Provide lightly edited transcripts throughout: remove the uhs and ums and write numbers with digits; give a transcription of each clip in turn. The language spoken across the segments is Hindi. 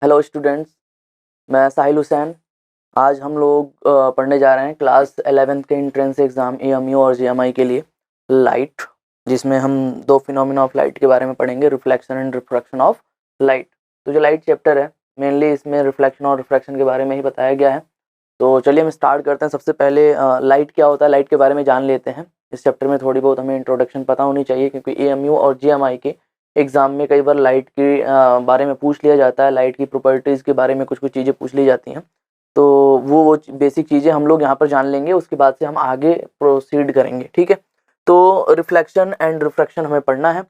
हेलो स्टूडेंट्स, मैं साहिल हुसैन। आज हम लोग पढ़ने जा रहे हैं क्लास 11th के एंट्रेंस एग्ज़ाम एएमयू और जीएमआई के लिए लाइट, जिसमें हम दो फिनोमिना ऑफ लाइट के बारे में पढ़ेंगे, reflection and refraction of light. तो जो लाइट चैप्टर है मेनली इसमें रिफ्लेक्शन और रिफ्रैक्शन के बारे में ही बताया गया है। तो चलिए हम स्टार्ट करते हैं। सबसे पहले लाइट क्या होता है, लाइट के बारे में जान लेते हैं। इस चैप्टर में थोड़ी बहुत हमें इंट्रोडक्शन पता होनी चाहिए, क्योंकि एएमयू और जीएमआई के एग्जाम में कई बार लाइट के बारे में पूछ लिया जाता है, लाइट की प्रॉपर्टीज़ के बारे में कुछ कुछ चीज़ें पूछ ली जाती हैं। तो वो बेसिक चीज़ें हम लोग यहाँ पर जान लेंगे, उसके बाद से हम आगे प्रोसीड करेंगे, ठीक है। तो रिफ्लेक्शन एंड रिफ्रैक्शन हमें पढ़ना है।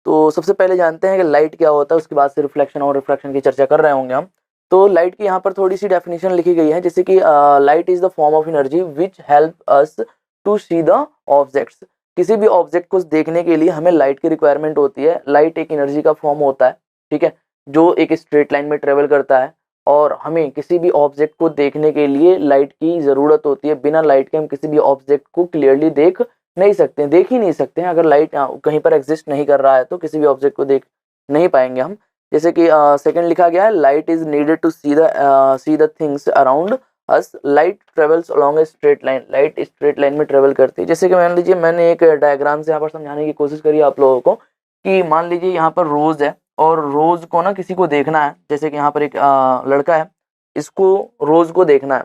तो सबसे पहले जानते हैं कि लाइट क्या होता है, उसके बाद से रिफ्लेक्शन और रिफ्रैक्शन की चर्चा कर रहे होंगे हम। तो लाइट की यहाँ पर थोड़ी सी डेफिनेशन लिखी गई है, जैसे कि light is the form of energy which help us to see the objects. किसी भी ऑब्जेक्ट को देखने के लिए हमें लाइट की रिक्वायरमेंट होती है। लाइट एक एनर्जी का फॉर्म होता है, ठीक है, जो एक स्ट्रेट लाइन में ट्रेवल करता है, और हमें किसी भी ऑब्जेक्ट को देखने के लिए लाइट की ज़रूरत होती है। बिना लाइट के हम किसी भी ऑब्जेक्ट को क्लियरली देख नहीं सकते, देख ही नहीं सकते हैं। अगर लाइट कहीं पर एग्जिस्ट नहीं कर रहा है तो किसी भी ऑब्जेक्ट को देख नहीं पाएंगे हम। जैसे कि सेकंड लिखा गया है, light is needed to see the things around us. Light travels along a straight line. Light straight line में ट्रेवल करती है। जैसे कि मान लीजिए, मैंने एक डायग्राम से यहाँ पर समझाने की कोशिश करी आप लोगों को, कि मान लीजिए यहाँ पर रोज है, और रोज को ना किसी को देखना है। जैसे कि यहाँ पर एक लड़का है, इसको रोज को देखना है।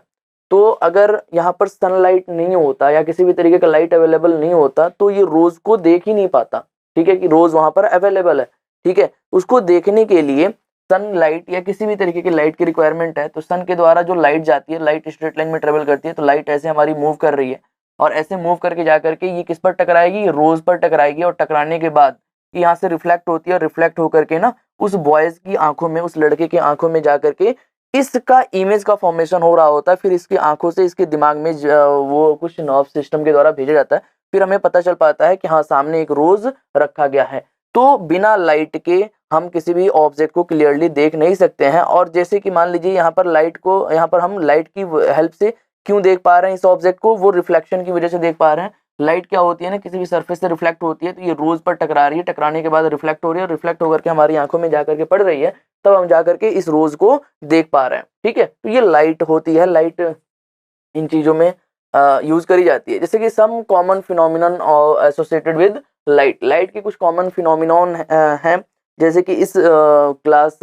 तो अगर यहाँ पर सनलाइट नहीं होता या किसी भी तरीके का लाइट अवेलेबल नहीं होता तो ये रोज को देख ही नहीं पाता, ठीक है, कि रोज वहां पर अवेलेबल है, ठीक है। उसको देखने के लिए सनलाइट या किसी भी तरीके की लाइट की रिक्वायरमेंट है। तो सन के द्वारा जो लाइट जाती है, लाइट स्ट्रेट लाइन में ट्रेवल करती है, तो लाइट ऐसे हमारी मूव कर रही है, और ऐसे मूव करके जा करके ये किस पर टकराएगी, रोज पर टकराएगी, और टकराने के बाद यहाँ से रिफ्लेक्ट होती है, और रिफ्लेक्ट होकर के ना उस बॉयज की आंखों में, उस लड़के की आंखों में जा करके इसका इमेज का फॉर्मेशन हो रहा होता है। फिर इसकी आंखों से इसके दिमाग में वो कुछ नर्व सिस्टम के द्वारा भेजा जाता है। फिर हमें पता चल पाता है कि हाँ, सामने एक रोज रखा गया है। तो बिना लाइट के हम किसी भी ऑब्जेक्ट को क्लियरली देख नहीं सकते हैं। और जैसे कि मान लीजिए यहाँ पर लाइट को, यहाँ पर हम लाइट की हेल्प से क्यों देख पा रहे हैं इस ऑब्जेक्ट को, वो रिफ्लेक्शन की वजह से देख पा रहे हैं। लाइट क्या होती है ना, किसी भी सरफेस से रिफ्लेक्ट होती है, तो ये रोज पर टकरा रही है, टकराने के बाद रिफ्लेक्ट हो रही है, और रिफ्लेक्ट होकर के हमारी आंखों में जाकर के पड़ रही है, तब हम जाकर के इस रोज को देख पा रहे हैं, ठीक है। तो ये लाइट होती है। लाइट इन चीजों में यूज करी जाती है। जैसे कि some common phenomenon associated with light. Light के कुछ कॉमन फिनोमिनन हैं। जैसे कि इस क्लास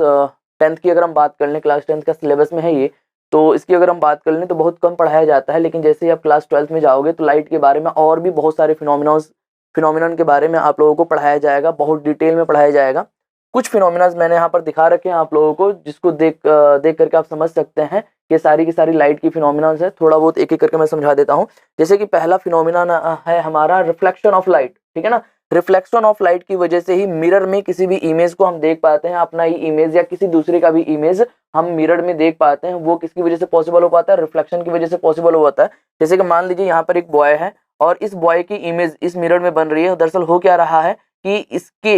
10th की अगर हम बात कर लें, क्लास 10th का सिलेबस में है ये, तो इसकी अगर हम बात कर लें तो बहुत कम पढ़ाया जाता है। लेकिन जैसे ही आप क्लास 12th में जाओगे तो लाइट के बारे में और भी बहुत सारे फिनोमिनन के बारे में आप लोगों को पढ़ाया जाएगा, बहुत डिटेल में पढ़ाया जाएगा। कुछ फिनोमिनाज मैंने यहाँ पर दिखा रखे हैं आप लोगों को, जिसको देख करके आप समझ सकते हैं ये सारी की सारी लाइट की फिनोमिनाज है। थोड़ा बहुत एक एक करके मैं समझा देता हूँ। जैसे कि पहला फिनोमिना है हमारा रिफ्लेक्शन ऑफ लाइट, ठीक है ना। रिफ्लेक्शन ऑफ लाइट की वजह से ही मिरर में किसी भी इमेज को हम देख पाते हैं, अपना ही इमेज या किसी दूसरे का भी इमेज हम मिरर में देख पाते हैं। वो किसकी वजह से पॉसिबल हो पाता है, रिफ्लेक्शन की वजह से पॉसिबल हो पाता है। जैसे कि मान लीजिए यहाँ पर एक बॉय है, और इस बॉय की इमेज इस मिरर में बन रही है। दरअसल हो क्या रहा है कि इसके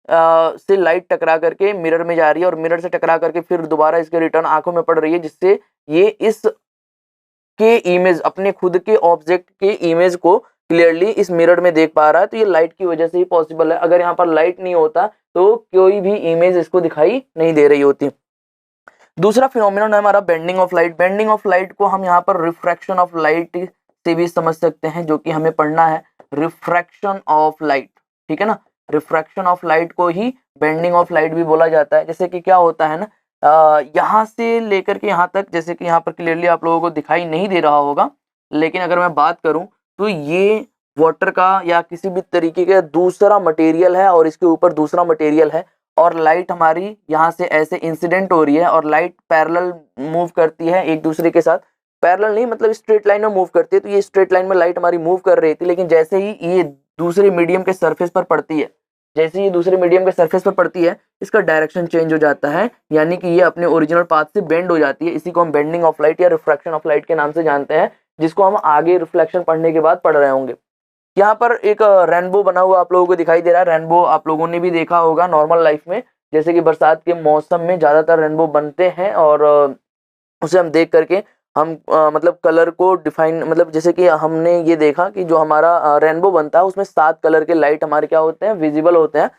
से लाइट टकरा करके मिरर में जा रही है, और मिरर से टकरा करके फिर दोबारा इसके रिटर्न आंखों में पड़ रही है, जिससे ये इस के इमेज, अपने खुद के ऑब्जेक्ट के इमेज को क्लियरली इस मिरर में देख पा रहा है। तो ये लाइट की वजह से ही पॉसिबल है। अगर यहाँ पर लाइट नहीं होता तो कोई भी इमेज इसको दिखाई नहीं दे रही होती। दूसरा फिनोमिनन है हमारा bending of light. Bending of light को हम यहाँ पर रिफ्रैक्शन ऑफ लाइट से भी समझ सकते हैं, जो कि हमें पढ़ना है रिफ्रैक्शन ऑफ लाइट, ठीक है ना। रिफ्रैक्शन ऑफ लाइट को ही बेंडिंग ऑफ लाइट भी बोला जाता है। जैसे कि क्या होता है ना, यहाँ से लेकर के यहाँ तक, जैसे कि यहाँ पर क्लियरली आप लोगों को दिखाई नहीं दे रहा होगा, लेकिन अगर मैं बात करूं तो ये वाटर का या किसी भी तरीके का दूसरा मटेरियल है, और इसके ऊपर दूसरा मटेरियल है, और लाइट हमारी यहाँ से ऐसे इंसिडेंट हो रही है, और लाइट पैरेलल मूव करती है एक दूसरे के साथ। पैरेलल नहीं, मतलब स्ट्रेट लाइन में मूव करती है। तो ये स्ट्रेट लाइन में लाइट हमारी मूव कर रही थी, लेकिन जैसे ही ये दूसरे मीडियम के सरफेस पर पड़ती है, जैसे ये दूसरे मीडियम के सरफेस पर पड़ती है, इसका डायरेक्शन चेंज हो जाता है, यानी कि ये अपने ओरिजिनल पाथ से बेंड हो जाती है। इसी को हम बेंडिंग ऑफ लाइट या रिफ्रैक्शन ऑफ लाइट के नाम से जानते हैं, जिसको हम आगे रिफ्लेक्शन पढ़ने के बाद पढ़ रहे होंगे। यहाँ पर एक रेनबो बना हुआ आप लोगों को दिखाई दे रहा है। रेनबो आप लोगों ने भी देखा होगा नॉर्मल लाइफ में, जैसे कि बरसात के मौसम में ज्यादातर रेनबो बनते हैं, और उसे हम देख करके हम मतलब कलर को डिफाइन, मतलब जैसे कि हमने ये देखा कि जो हमारा रेनबो बनता है उसमें 7 कलर के लाइट हमारे क्या होते हैं, विजिबल होते हैं।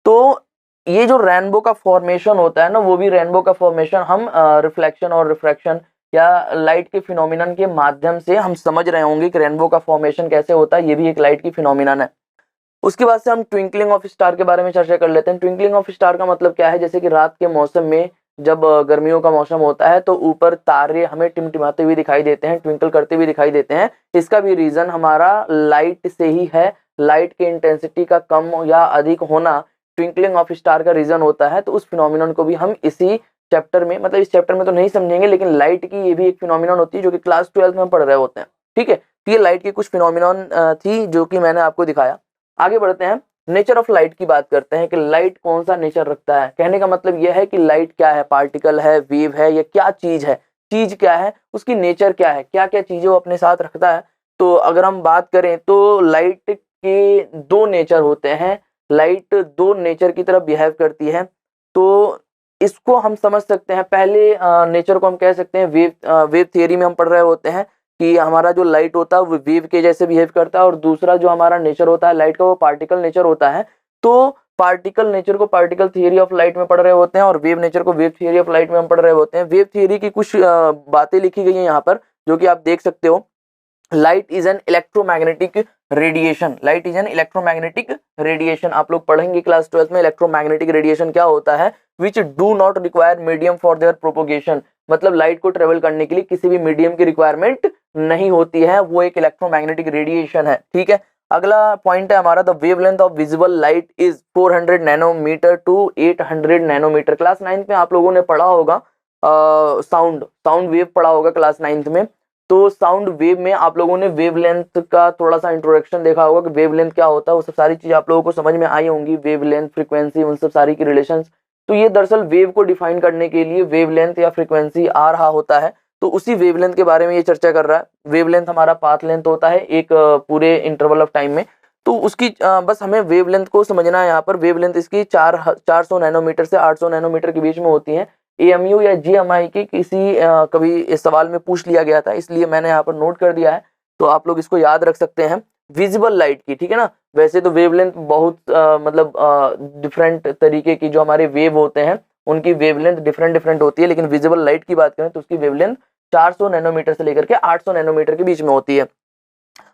तो ये जो रेनबो का फॉर्मेशन होता है ना, वो भी रेनबो का फॉर्मेशन हम रिफ्लेक्शन और रिफ्रैक्शन या लाइट के फिनोमिनन के माध्यम से हम समझ रहे होंगे कि रेनबो का फॉर्मेशन कैसे होता है। ये भी एक लाइट की फिनोमिनन है। उसके बाद से हम ट्विंकलिंग ऑफ स्टार के बारे में चर्चा कर लेते हैं। ट्विंकलिंग ऑफ स्टार का मतलब क्या है, जैसे कि रात के मौसम में जब गर्मियों का मौसम होता है तो ऊपर तारे हमें टिमटिमाते हुए दिखाई देते हैं, ट्विंकल करते हुए दिखाई देते हैं। इसका भी रीजन हमारा लाइट से ही है। लाइट की इंटेंसिटी का कम या अधिक होना ट्विंकलिंग ऑफ स्टार का रीजन होता है। तो उस फिनोमिनन को भी हम इसी चैप्टर में, मतलब इस चैप्टर में तो नहीं समझेंगे, लेकिन लाइट की ये भी एक फिनोमिनन होती है जो कि क्लास 12 में पढ़ रहे होते हैं। ठीक है, तो ये लाइट की कुछ फिनोमिनन थी जो कि मैंने आपको दिखाया। आगे बढ़ते हैं, नेचर ऑफ लाइट की बात करते हैं कि लाइट कौन सा नेचर रखता है। कहने का मतलब यह है कि लाइट क्या है, पार्टिकल है, वेव है, या क्या चीज है, चीज क्या है, उसकी नेचर क्या है, क्या क्या चीजें वो अपने साथ रखता है। तो अगर हम बात करें तो लाइट के दो नेचर होते हैं। लाइट दो नेचर की तरफ बिहेव करती है। तो इसको हम समझ सकते हैं। पहले नेचर को हम कह सकते हैं वेव थियरी में हम पढ़ रहे होते हैं कि हमारा जो लाइट होता है वो वेव के जैसे बिहेव करता है, और दूसरा जो हमारा नेचर होता है लाइट का वो पार्टिकल नेचर होता है। तो पार्टिकल नेचर को पार्टिकल थियरी ऑफ लाइट में पढ़ रहे होते हैं, और वेव नेचर को वेव थियरी ऑफ लाइट में हम पढ़ रहे होते हैं। वेव थियरी की कुछ बातें लिखी गई हैं यहाँ पर, जो कि आप देख सकते हो। Light is an electromagnetic radiation. Light is an electromagnetic radiation. आप लोग पढ़ेंगे क्लास 12 में इलेक्ट्रोमैग्नेटिक रेडिएशन क्या होता है। Which do not require medium for their propagation. मतलब लाइट को ट्रेवल करने के लिए किसी भी मीडियम की रिक्वायरमेंट नहीं होती है, वो एक इलेक्ट्रोमैग्नेटिक रेडिएशन है। ठीक है, अगला पॉइंट है हमारा, the wavelength of visible light is 400 nanometre to 800 nanometre. Class 9th में आप लोगों ने पढ़ा होगा साउंड वेव पढ़ा होगा क्लास 9th में। तो साउंड वेव में आप लोगों ने वेवलेंथ का थोड़ा सा इंट्रोडक्शन देखा होगा कि वेवलेंथ क्या होता है। वो सब सारी चीज आप लोगों को समझ में आई होंगी, वेवलेंथ, फ्रीक्वेंसी, उन सब सारी की रिलेशंस। तो ये दरअसल वेव को डिफाइन करने के लिए वेवलेंथ या फ्रीक्वेंसी आ रहा होता है। तो उसी वेवलेंथ के बारे में ये चर्चा कर रहा है। वेवलेंथ हमारा पाथ लेंथ होता है एक पूरे इंटरवल ऑफ टाइम में। तो उसकी बस हमें वेवलेंथ को समझना है। यहाँ पर वेवलेंथ इसकी 400 नैनोमीटर से 800 नैनोमीटर के बीच में होती है। एएमयू या जीएमआई की किसी कभी इस सवाल में पूछ लिया गया था, इसलिए मैंने यहाँ पर नोट कर दिया है। तो आप लोग इसको याद रख सकते हैं विजिबल लाइट की। ठीक है ना, वैसे तो वेवलेंथ बहुत मतलब डिफरेंट तरीके की जो हमारे वेव होते हैं उनकी वेवलेंथ डिफरेंट होती है, लेकिन विजिबल लाइट की बात करें तो उसकी वेवलेंथ 400 नैनोमीटर से लेकर के 800 नैनोमीटर के बीच में होती है।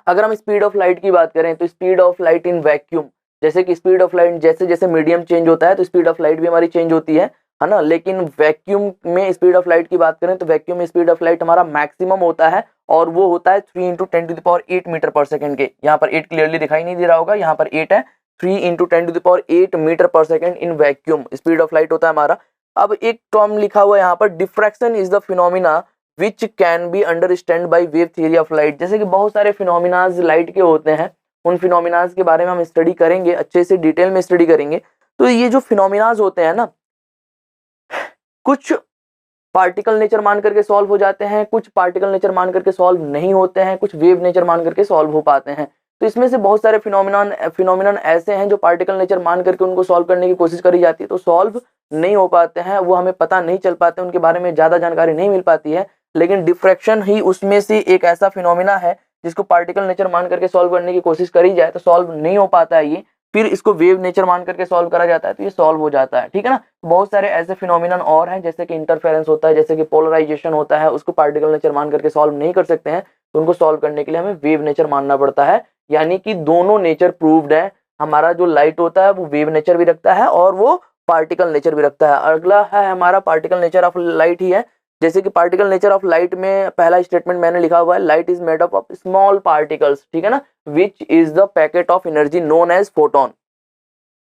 अगर हम स्पीड ऑफ लाइट की बात करें तो speed of light in vacuum, जैसे कि स्पीड ऑफ लाइट जैसे जैसे मीडियम चेंज होता है तो स्पीड ऑफ लाइट भी हमारी चेंज होती है ना। लेकिन वैक्यूम में स्पीड ऑफ लाइट की बात करें तो वैक्यूम में स्पीड ऑफ लाइट हमारा मैक्सिमम होता है, और वो होता है 3 × 10⁸ मीटर पर सेकंड के। यहाँ पर 8 क्लियरली दिखाई नहीं दे रहा होगा, यहाँ पर 8 है। 3 × 10⁸ metre per second in vacuum speed of light होता है हमारा। अब एक टर्म लिखा हुआ है यहाँ पर, diffraction is the phenomena which can be understand by wave theory of light. जैसे कि बहुत सारे फिनोमिनाज लाइट के होते हैं, उन फिनोमिनाज के बारे में हम स्टडी करेंगे, अच्छे से डिटेल में स्टडी करेंगे। तो ये जो फिनोमिनाज होते हैं ना, कुछ पार्टिकल नेचर मान करके सॉल्व हो जाते हैं, कुछ पार्टिकल नेचर मान करके सॉल्व नहीं होते हैं, कुछ वेव नेचर मान करके सॉल्व हो पाते हैं। तो इसमें से बहुत सारे फिनोमिनन ऐसे हैं जो पार्टिकल नेचर मान करके उनको सॉल्व करने की कोशिश करी जाती है तो सॉल्व नहीं हो पाते हैं, वो हमें पता नहीं चल पाते, उनके बारे में ज़्यादा जानकारी नहीं मिल पाती है। लेकिन डिफ्रैक्शन ही उसमें से एक ऐसा फिनोमिना है जिसको पार्टिकल नेचर मान करके सॉल्व करने की कोशिश करी जाए तो सॉल्व नहीं हो पाता है ये, फिर इसको वेव नेचर मान करके सॉल्व करा जाता है तो ये सॉल्व हो जाता है। ठीक है ना, बहुत सारे ऐसे फिनोमिनन और हैं, जैसे कि इंटरफेरेंस होता है, जैसे कि पोलराइजेशन होता है, उसको पार्टिकल नेचर मान करके सॉल्व नहीं कर सकते हैं, तो उनको सॉल्व करने के लिए हमें वेव नेचर मानना पड़ता है। यानी कि दोनों नेचर प्रूव्ड है। हमारा जो लाइट होता है वो वेव नेचर भी रखता है और वो पार्टिकल नेचर भी रखता है। अगला है हमारा पार्टिकल नेचर ऑफ लाइट ही है। जैसे कि पार्टिकल नेचर ऑफ लाइट में पहला स्टेटमेंट मैंने लिखा हुआ है, light is made up of small particles. ठीक है ना, which is the packet of energy known as photon.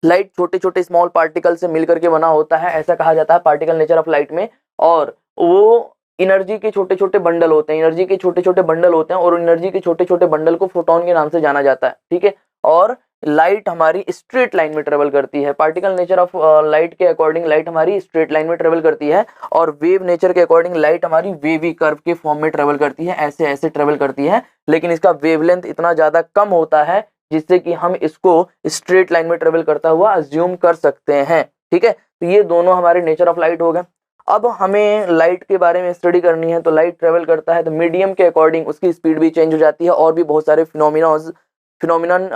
Light छोटे छोटे स्मॉल पार्टिकल से मिलकर के बना होता है, ऐसा कहा जाता है पार्टिकल नेचर ऑफ लाइट में। और वो एनर्जी के छोटे छोटे बंडल होते हैं, एनर्जी के छोटे छोटे बंडल होते हैं, और एनर्जी के छोटे छोटे बंडल को फोटोन के नाम से जाना जाता है। ठीक है, और लाइट हमारी स्ट्रेट लाइन में ट्रेवल करती है। पार्टिकल नेचर ऑफ लाइट के अकॉर्डिंग लाइट हमारी स्ट्रेट लाइन में ट्रेवल करती है, और वेव नेचर के अकॉर्डिंग लाइट हमारी वेवी कर्व के फॉर्म में ट्रेवल करती है, ऐसे ऐसे ट्रेवल करती है। लेकिन इसका वेवलेंथ इतना ज्यादा कम होता है जिससे कि हम इसको स्ट्रेट लाइन में ट्रेवल करता हुआ अज्यूम कर सकते हैं। ठीक है, तो ये दोनों हमारे नेचर ऑफ लाइट हो गए। अब हमें लाइट के बारे में स्टडी करनी है, तो लाइट ट्रेवल करता है तो मीडियम के अकॉर्डिंग उसकी स्पीड भी चेंज हो जाती है, और भी बहुत सारे फिनोमिनन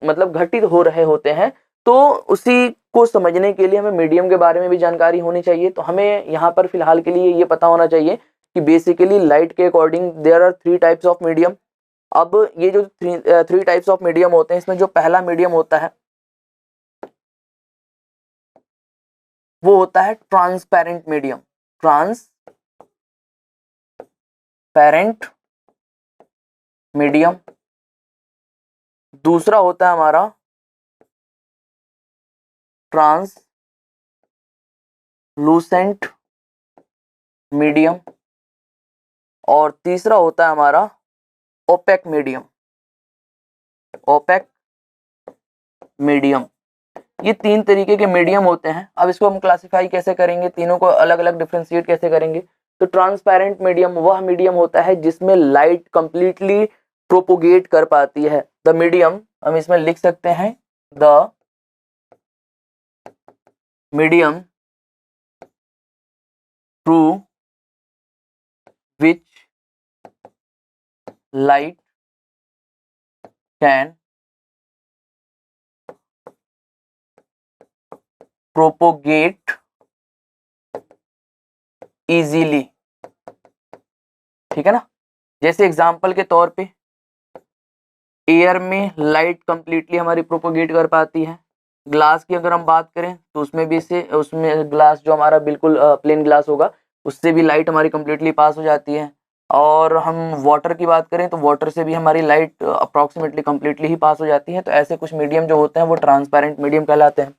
मतलब घटित हो रहे होते हैं। तो उसी को समझने के लिए हमें मीडियम के बारे में भी जानकारी होनी चाहिए। तो हमें यहाँ पर फिलहाल के लिए ये पता होना चाहिए कि बेसिकली लाइट के according there are 3 types of medium. अब ये जो 3 टाइप्स ऑफ मीडियम होते हैं, इसमें जो पहला मीडियम होता है वो होता है ट्रांसपेरेंट मीडियम, ट्रांसपेरेंट मीडियम। दूसरा होता है हमारा ट्रांसलूसेंट मीडियम, और तीसरा होता है हमारा ओपेक मीडियम, ओपेक मीडियम। ये 3 तरीके के मीडियम होते हैं। अब इसको हम क्लासिफाई कैसे करेंगे, तीनों को अलग अलग डिफरेंशिएट कैसे करेंगे? तो ट्रांसपेरेंट मीडियम वह मीडियम होता है जिसमें लाइट कंप्लीटली प्रोपोगेट कर पाती है। द मीडियम, हम इसमें लिख सकते हैं the medium through which light can propagate easily. ठीक है ना? जैसे एग्जांपल के तौर पे एयर में लाइट कंप्लीटली हमारी प्रोपोगेट कर पाती है। ग्लास की अगर हम बात करें तो उसमें भी से उसमें ग्लास जो हमारा बिल्कुल प्लेन ग्लास होगा उससे भी लाइट हमारी कंप्लीटली पास हो जाती है। और हम वाटर की बात करें तो वाटर से भी हमारी लाइट अप्रॉक्सीमेटली कंप्लीटली ही पास हो जाती है। तो ऐसे कुछ मीडियम जो होते हैं वो ट्रांसपेरेंट मीडियम कहलाते हैं।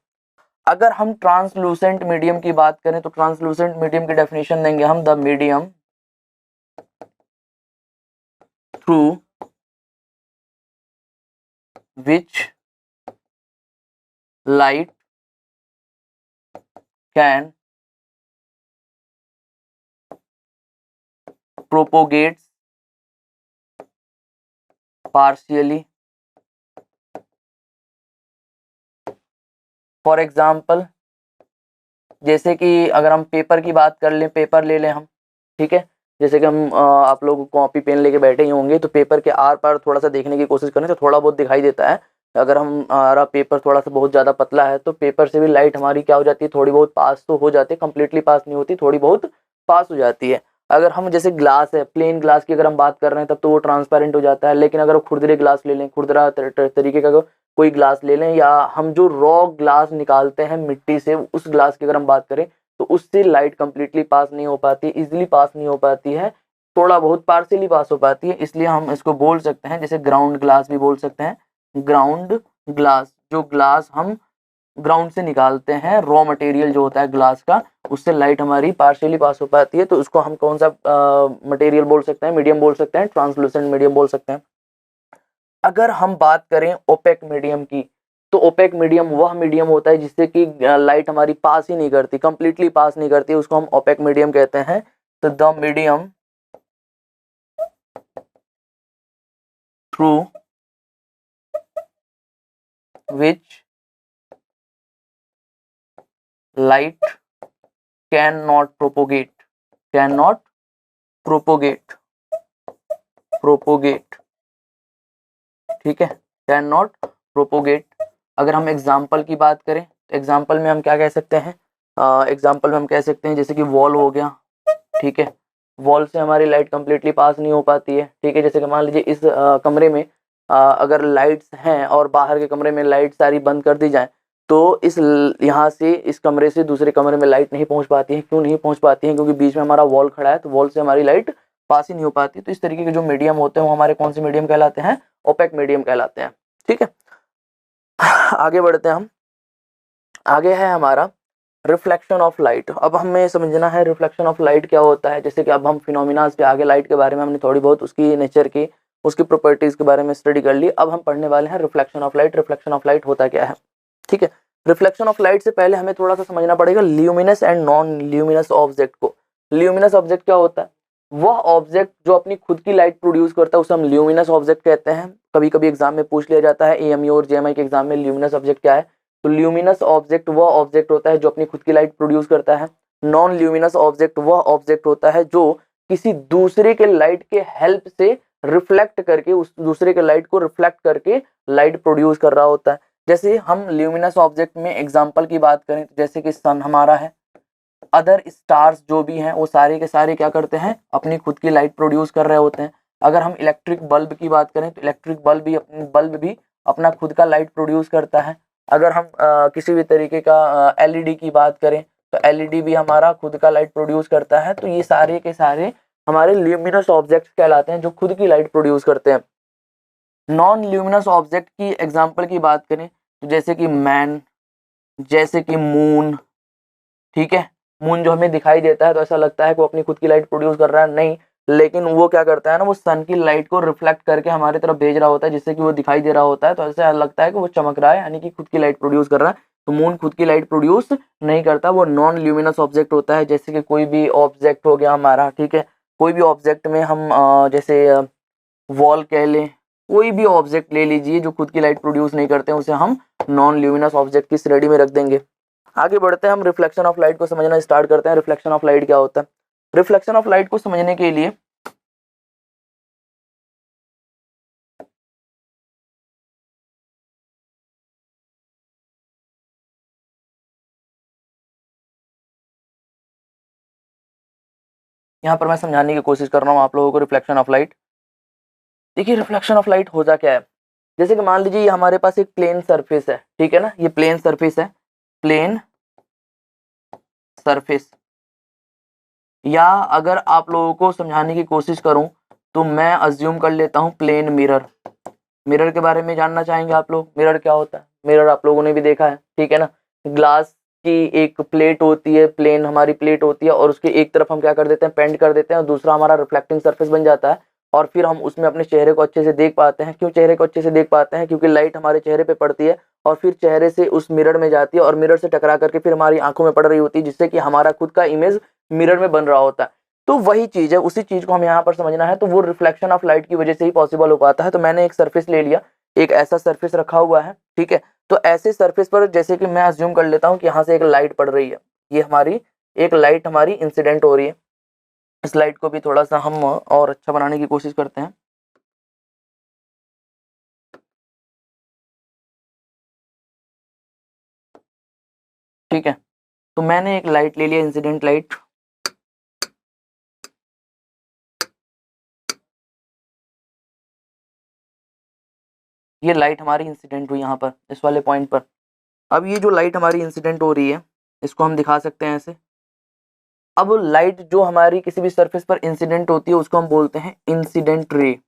अगर हम ट्रांसलूसेंट मीडियम की बात करें तो ट्रांसलूसेंट मीडियम की डेफिनेशन देंगे हम, the medium through which light can propagates partially। For example जैसे कि अगर हम पेपर की बात कर लें, पेपर ले लें हम, ठीक है, जैसे कि हम आप लोग कॉपी पेन लेके बैठे ही होंगे तो पेपर के आर पार थोड़ा सा देखने की कोशिश करें तो थोड़ा बहुत दिखाई देता है। अगर हमारा पेपर थोड़ा सा बहुत ज़्यादा पतला है तो पेपर से भी लाइट हमारी क्या हो जाती है, थोड़ी बहुत पास तो हो जाती है, कंप्लीटली पास नहीं होती, थोड़ी बहुत पास हो जाती है। अगर हम जैसे ग्लास है, प्लेन ग्लास की अगर हम बात कर रहे हैं तब तो वो ट्रांसपेरेंट हो जाता है। लेकिन अगर खुरदरे ग्लास ले लें, खुरदरा तरीके का कोई ग्लास ले लें, या हम जो रॉ ग्लास निकालते हैं मिट्टी से उस ग्लास की अगर हम बात करें तो उससे लाइट कंप्लीटली पास नहीं हो पाती, इजीली पास नहीं हो पाती है, थोड़ा बहुत पार्शियली पास हो पाती है। इसलिए हम इसको बोल सकते हैं, जैसे ग्राउंड ग्लास भी बोल सकते हैं। ग्राउंड ग्लास, जो ग्लास हम ग्राउंड से निकालते हैं, रॉ मटेरियल जो होता है ग्लास का, उससे लाइट हमारी पार्शियली पास हो पाती है। तो उसको हम कौन सा मटेरियल बोल सकते हैं, मीडियम बोल सकते हैं, ट्रांसलूसेंट मीडियम बोल सकते हैं। अगर हम बात करें ओपेक मीडियम की, तो ओपेक मीडियम वह मीडियम होता है जिससे कि लाइट हमारी पास ही नहीं करती, कंप्लीटली पास नहीं करती, उसको हम ओपेक मीडियम कहते हैं। तो the medium through which light cannot propagate, ठीक है, cannot propagate। अगर हम एग्जाम्पल की बात करें तो एग्जाम्पल में हम क्या कह सकते हैं, एग्जाम्पल में हम कह सकते हैं जैसे कि वॉल हो गया, ठीक है, वॉल से हमारी लाइट कंप्लीटली पास नहीं हो पाती है, ठीक है। जैसे कि मान लीजिए इस कमरे में अगर लाइट्स हैं और बाहर के कमरे में लाइट सारी बंद कर दी जाए तो इस यहाँ से इस कमरे से दूसरे कमरे में लाइट नहीं पहुँच पाती है। क्यों नहीं पहुँच पाती है? क्योंकि बीच में हमारा वॉल खड़ा है, तो वॉल से हमारी लाइट पास ही नहीं हो पाती। तो इस तरीके के जो मीडियम होते हैं वो हमारे कौन से मीडियम कहलाते हैं? ओपेक मीडियम कहलाते हैं। ठीक है, आगे बढ़ते हैं हम। आगे है हमारा रिफ्लेक्शन ऑफ लाइट। अब हमें समझना है रिफ्लेक्शन ऑफ लाइट क्या होता है। जैसे कि अब हम फिनोमिनाज पे आगे लाइट के बारे में हमने थोड़ी बहुत उसकी नेचर की, उसकी प्रॉपर्टीज के बारे में स्टडी कर ली। अब हम पढ़ने वाले हैं reflection of light. Reflection of light होता क्या है? ठीक है, रिफ्लेक्शन ऑफ लाइट से पहले हमें थोड़ा सा समझना पड़ेगा luminous and non luminous object को। ल्यूमिनस ऑब्जेक्ट क्या होता है? वह ऑब्जेक्ट जो अपनी खुद की लाइट प्रोड्यूस करता है उसे हम ल्यूमिनस ऑब्जेक्ट कहते हैं। कभी कभी एग्जाम में पूछ लिया जाता है, एएमयू और जेएमआई के एग्जाम में, ल्यूमिनस ऑब्जेक्ट क्या है? तो ल्यूमिनस ऑब्जेक्ट वह ऑब्जेक्ट होता है जो अपनी खुद की लाइट प्रोड्यूस करता है। नॉन ल्यूमिनस ऑब्जेक्ट वह ऑब्जेक्ट होता है जो किसी दूसरे के लाइट के हेल्प से रिफ्लेक्ट करके, उस दूसरे के लाइट को रिफ्लेक्ट करके लाइट प्रोड्यूस कर रहा होता है। जैसे हम ल्यूमिनस ऑब्जेक्ट में एग्जांपल की बात करें तो जैसे कि सन हमारा है, अदर स्टार्स जो भी हैं वो सारे के सारे क्या करते हैं, अपनी खुद की लाइट प्रोड्यूस कर रहे होते हैं। अगर हम इलेक्ट्रिक बल्ब की बात करें तो इलेक्ट्रिक बल्ब भी अपना खुद का लाइट प्रोड्यूस करता है। अगर हम किसी भी तरीके का एलईडी की बात करें तो एलईडी भी हमारा खुद का लाइट प्रोड्यूस करता है। तो ये सारे के सारे हमारे ल्यूमिनस ऑब्जेक्ट्स कहलाते हैं जो खुद की लाइट प्रोड्यूस करते हैं। नॉन ल्यूमिनस ऑब्जेक्ट की एग्जांपल की बात करें तो जैसे कि मैन, जैसे कि मून, ठीक है। मून जो हमें दिखाई देता है तो ऐसा लगता है कि वो अपनी खुद की लाइट प्रोड्यूस कर रहा है, नहीं, लेकिन वो क्या करता है ना, वो सन की लाइट को रिफ्लेक्ट करके हमारी तरफ भेज रहा होता है जिससे कि वो दिखाई दे रहा होता है, तो ऐसा लगता है कि वो चमक रहा है, यानी कि खुद की लाइट प्रोड्यूस कर रहा है। तो मून खुद की लाइट प्रोड्यूस नहीं करता, वो नॉन ल्यूमिनस ऑब्जेक्ट होता है। जैसे कि कोई भी ऑब्जेक्ट हो गया हमारा, ठीक है, कोई भी ऑब्जेक्ट में हम जैसे वॉल कह लें, कोई भी ऑब्जेक्ट ले लीजिए जो खुद की लाइट प्रोड्यूस नहीं करते हैं, उसे हम नॉन ल्यूमिनस ऑब्जेक्ट की श्रेणी में रख देंगे। आगे बढ़ते हैं, हम रिफ्लेक्शन ऑफ लाइट को समझना स्टार्ट करते हैं। रिफ्लेक्शन ऑफ लाइट क्या होता है? रिफ्लेक्शन ऑफ लाइट को समझने के लिए यहाँ पर मैं समझाने की कोशिश कर रहा हूँ आप लोगों को रिफ्लेक्शन ऑफ लाइट। देखिए रिफ्लेक्शन ऑफ लाइट होता क्या है, जैसे कि मान लीजिए ये हमारे पास एक प्लेन सरफेस है, ठीक है ना, ये प्लेन सरफेस है, प्लेन सरफेस। या अगर आप लोगों को समझाने की कोशिश करूं तो मैं अज्यूम कर लेता हूं प्लेन मिरर। मिरर के बारे में जानना चाहेंगे आप लोग? मिरर क्या होता है? मिरर आप लोगों ने भी देखा है, ठीक है ना, ग्लास की एक प्लेट होती है, प्लेन हमारी प्लेट होती है, और उसके एक तरफ हम क्या कर देते हैं, पेंट कर देते हैं, और दूसरा हमारा रिफ्लेक्टिंग सरफेस बन जाता है, और फिर हम उसमें अपने चेहरे को अच्छे से देख पाते हैं। क्यों चेहरे को अच्छे से देख पाते हैं? क्योंकि लाइट हमारे चेहरे पे पड़ती है और फिर चेहरे से उस मिरर में जाती है और मिरर से टकरा करके फिर हमारी आंखों में पड़ रही होती है, जिससे कि हमारा खुद का इमेज मिरर में बन रहा होता है। तो वही चीज है, उसी चीज को हम यहाँ पर समझना है। तो वो रिफ्लेक्शन ऑफ लाइट की वजह से ही पॉसिबल हो पाता है। तो मैंने एक सरफेस ले लिया, एक ऐसा सरफेस रखा हुआ है, ठीक है। तो ऐसे सरफेस पर जैसे कि मैं अज्यूम कर लेता हूँ कि यहाँ से एक लाइट पड़ रही है, ये हमारी एक लाइट हमारी इंसिडेंट हो रही है। इस लाइट को भी थोड़ा सा हम और अच्छा बनाने की कोशिश करते हैं। ठीक है, तो मैंने एक लाइट ले लिया, इंसिडेंट लाइट। ये लाइट हमारी इंसिडेंट हुई यहाँ पर इस वाले पॉइंट पर। अब ये जो लाइट हमारी इंसिडेंट हो रही है इसको हम दिखा सकते हैं ऐसे। अब लाइट जो हमारी किसी भी सरफेस पर इंसिडेंट होती है उसको हम बोलते हैं इंसिडेंट रे।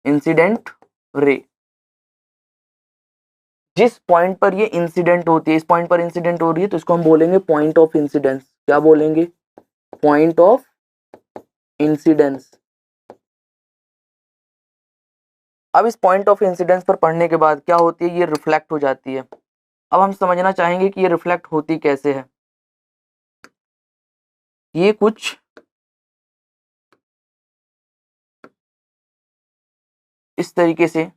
Incident ray. जिस पॉइंट पर ये इंसिडेंट होती है, इस पॉइंट पर इंसिडेंट हो रही है, तो इसको हम बोलेंगे पॉइंट ऑफ इंसिडेंस। क्या बोलेंगे? Point of incidence. अब इस पॉइंट ऑफ इंसिडेंस पर पढ़ने के बाद क्या होती है, ये रिफ्लेक्ट हो जाती है। अब हम समझना चाहेंगे कि ये रिफ्लेक्ट होती कैसे है। ये कुछ इस तरीके से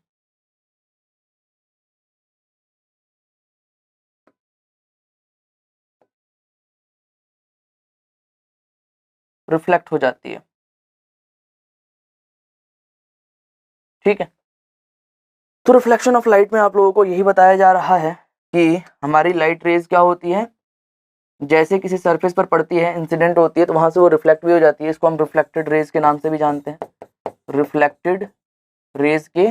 रिफ्लेक्ट हो जाती है, ठीक है। तो रिफ्लेक्शन ऑफ लाइट में आप लोगों को यही बताया जा रहा है कि हमारी लाइट रेज क्या होती है, जैसे किसी सरफेस पर पड़ती है, इंसिडेंट होती है, तो वहां से वो रिफ्लेक्ट भी हो जाती है। इसको हम रिफ्लेक्टेड रेज के नाम से भी जानते हैं, रिफ्लेक्टेड रेज के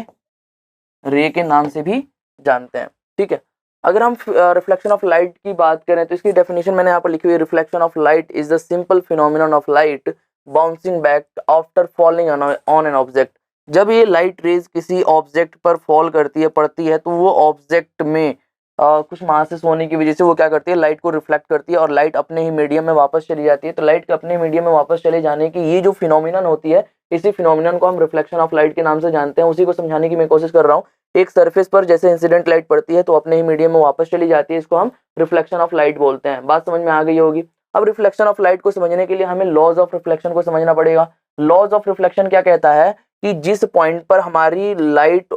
रे के नाम से भी जानते हैं, ठीक है। अगर हम रिफ्लेक्शन ऑफ लाइट की बात करें तो इसकी डेफिनेशन मैंने यहाँ पर लिखी हुई है। Reflection of light is the simple phenomenon of light bouncing back after falling on an object. जब ये लाइट रेज किसी ऑब्जेक्ट पर फॉल करती है, पड़ती है, तो वो ऑब्जेक्ट में कुछ मासेस होने की वजह से वो क्या करती है, लाइट को रिफ्लेक्ट करती है और लाइट अपने ही मीडियम में वापस चली जाती है। तो लाइट के अपने मीडियम में वापस चले जाने की ये जो फिनोमिनन होती है, इसी फिनोमिनन को हम रिफ्लेक्शन ऑफ लाइट के नाम से जानते हैं। उसी को समझाने की मैं कोशिश कर रहा हूँ। एक सरफेस पर जैसे इंसिडेंट लाइट पड़ती है तो अपने ही मीडियम में वापस चली जाती है, इसको हम रिफ्लेक्शन ऑफ लाइट बोलते हैं। बात समझ में आ गई होगी। अब रिफ्लेक्शन ऑफ लाइट को समझने के लिए हमें लॉज ऑफ रिफ्लेक्शन को समझना पड़ेगा। लॉज ऑफ रिफ्लेक्शन क्या कहता है कि जिस पॉइंट पर हमारी लाइट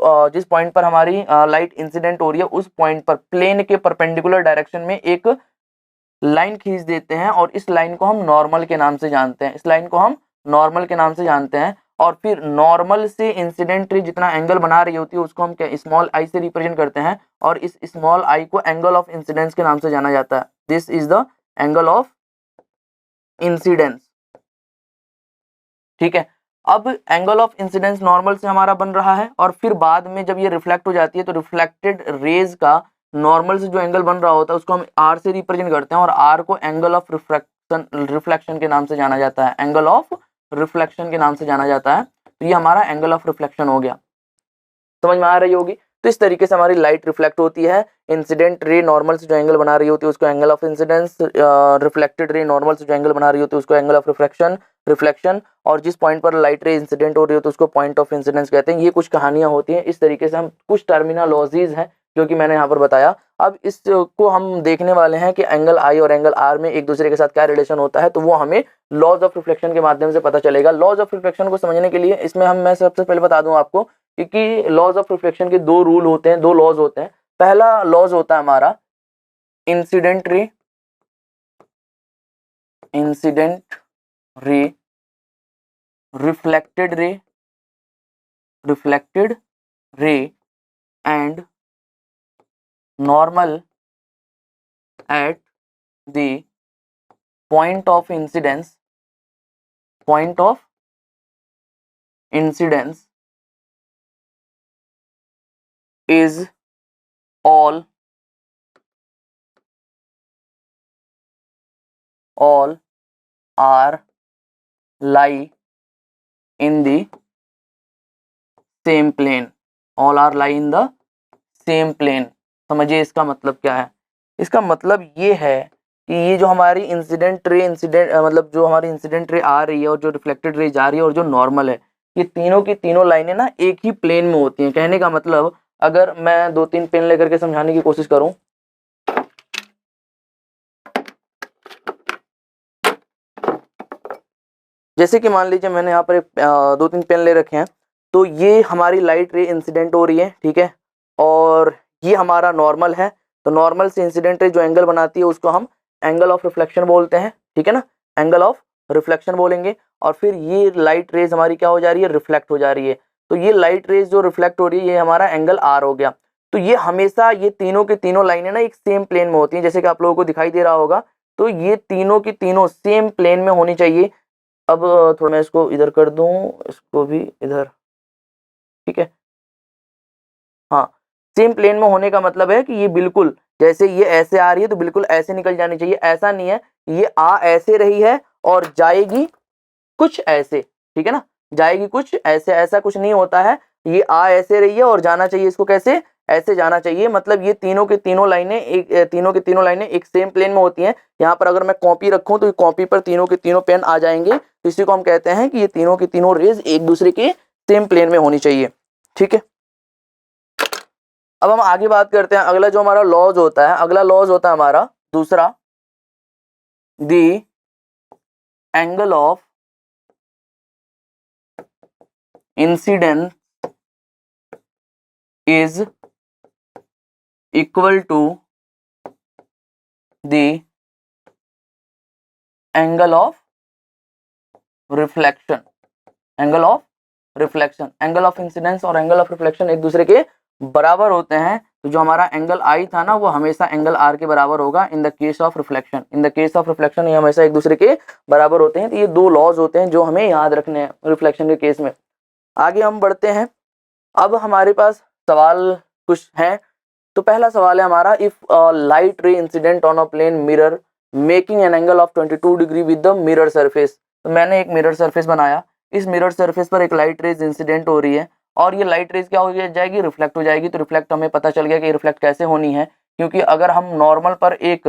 इंसिडेंट हो रही है, उस पॉइंट पर प्लेन के परपेंडिकुलर डायरेक्शन में एक लाइन खींच देते हैं और इस लाइन को हम नॉर्मल के नाम से जानते हैं। इस लाइन को हम नॉर्मल के नाम से जानते हैं। और फिर नॉर्मल से इंसिडेंट रे जितना एंगल बना रही होती है उसको हम क्या स्मॉल आई से रिप्रेजेंट करते हैं, और इस स्मॉल आई को एंगल ऑफ इंसिडेंस के नाम से जाना जाता है। This is the angle of incidence, ठीक है। अब एंगल ऑफ इंसिडेंस नॉर्मल से हमारा बन रहा है, और फिर बाद में जब ये रिफ्लेक्ट हो जाती है तो रिफ्लेक्टेड रेज का नॉर्मल से जो एंगल बन रहा होता है उसको हम आर से रिप्रेजेंट करते हैं, और आर को एंगल ऑफ रिफ्लेक्शन के नाम से जाना जाता है, एंगल ऑफ रिफ्लेक्शन के नाम से जाना जाता है। तो ये हमारा एंगल ऑफ रिफ्लेक्शन हो गया, समझ में आ रही होगी। तो इस तरीके से हमारी लाइट रिफ्लेक्ट होती है, इंसिडेंट रे नॉर्मल से जो एंगल बना रही होती है उसको angle of incidence, reflected ray normal से जो एंगल बना रही होती है उसको एंगल ऑफ रिफ्लेक्शन, और जिस पॉइंट पर लाइट रे इंसिडेंट हो रही होती है उसको पॉइंट ऑफ इंसिडेंस कहते हैं। ये कुछ कहानियां होती हैं, इस तरीके से हम कुछ टर्मिनोलॉजीज हैं जो कि मैंने यहाँ पर बताया। अब इसको हम देखने वाले हैं कि एंगल आई और एंगल आर में एक दूसरे के साथ क्या रिलेशन होता है, तो वो हमें लॉज ऑफ रिफ्लेक्शन के माध्यम से पता चलेगा। लॉज ऑफ रिफ्लेक्शन को समझने के लिए इसमें मैं सबसे पहले बता दूं आपको, क्योंकि लॉज ऑफ रिफ्लेक्शन के दो रूल होते हैं, दो लॉज होते हैं। पहला लॉज होता है हमारा incident ray reflected ray and normal at the point of incidence is all are lie in the same plane, all are lie in the same plane। समझिए इसका मतलब क्या है। इसका मतलब ये है कि ये जो हमारी इंसिडेंट रे मतलब जो हमारी इंसिडेंट रे आ रही है और जो रिफ्लेक्टेड रे जा रही है और जो नॉर्मल है, ये तीनों की तीनों लाइनें ना एक ही प्लेन में होती हैं। कहने का मतलब अगर मैं 2-3 पेन लेकर के समझाने की कोशिश करूं, जैसे कि मान लीजिए मैंने यहाँ पर 2-3 पेन ले रखे हैं, तो ये हमारी लाइट रे इंसिडेंट हो रही है, ठीक है, और ये हमारा नॉर्मल है। तो नॉर्मल से इंसिडेंट रे जो एंगल बनाती है उसको हम एंगल ऑफ रिफ्लेक्शन बोलते हैं, ठीक है ना, एंगल ऑफ रिफ्लेक्शन बोलेंगे। और फिर ये लाइट रेज हमारी क्या हो जा रही है, रिफ्लेक्ट हो जा रही है। तो ये लाइट रेज जो रिफ्लेक्ट हो रही है ये हमारा एंगल आर हो गया। तो ये हमेशा ये तीनों की तीनों लाइनें ना एक सेम प्लेन में होती हैं, जैसे कि आप लोगों को दिखाई दे रहा होगा। तो ये तीनों की तीनों सेम प्लेन में होनी चाहिए। अब थोड़ा मैं इसको इधर कर दूं, इसको भी इधर, ठीक है। हाँ, सेम प्लेन में होने का मतलब है कि ये बिल्कुल जैसे ये ऐसे आ रही है तो बिल्कुल ऐसे निकल जानी चाहिए। ऐसा नहीं है ये आ ऐसे रही है और जाएगी कुछ ऐसे, ठीक है ना, जाएगी कुछ ऐसे, ऐसा कुछ नहीं होता है। ये आ ऐसे रही है और जाना चाहिए इसको कैसे, ऐसे जाना चाहिए। मतलब ये तीनों की तीनों लाइनें एक सेम प्लेन में होती हैं। यहाँ पर अगर मैं कॉपी रखूं तो कॉपी पर तीनों के तीनों पेन आ जाएंगे, तो इसी को हम कहते हैं कि ये तीनों की तीनों रेज एक दूसरे के सेम प्लेन में होनी चाहिए, ठीक है। अब हम आगे बात करते हैं, अगला जो हमारा लॉज होता है, अगला लॉज होता है हमारा दूसरा, the angle of incidence is equal to the angle of reflection। Angle of reflection, angle of incidence और एंगल ऑफ रिफ्लेक्शन एक दूसरे के बराबर होते हैं। तो जो हमारा एंगल आई था ना वो हमेशा एंगल आर के बराबर होगा in the case of reflection. In the case of reflection ये हमेशा एक दूसरे के बराबर होते हैं। तो ये दो लॉज होते हैं जो हमें याद रखने हैं रिफ्लेक्शन के केस में। आगे हम बढ़ते हैं। अब हमारे पास सवाल कुछ हैं। तो पहला सवाल है हमारा, if light ray incident on a plane mirror making an angle of 22 degree with the mirror surface. तो मैंने एक मिरर सरफेस बनाया, इस मिरर सरफेस पर एक लाइट रेज इंसिडेंट हो रही है और ये लाइट रेज क्या हो जाएगी, रिफ्लेक्ट हो जाएगी। तो रिफ्लेक्ट हमें पता चल गया कि रिफ्लेक्ट कैसे होनी है, क्योंकि अगर हम नॉर्मल पर एक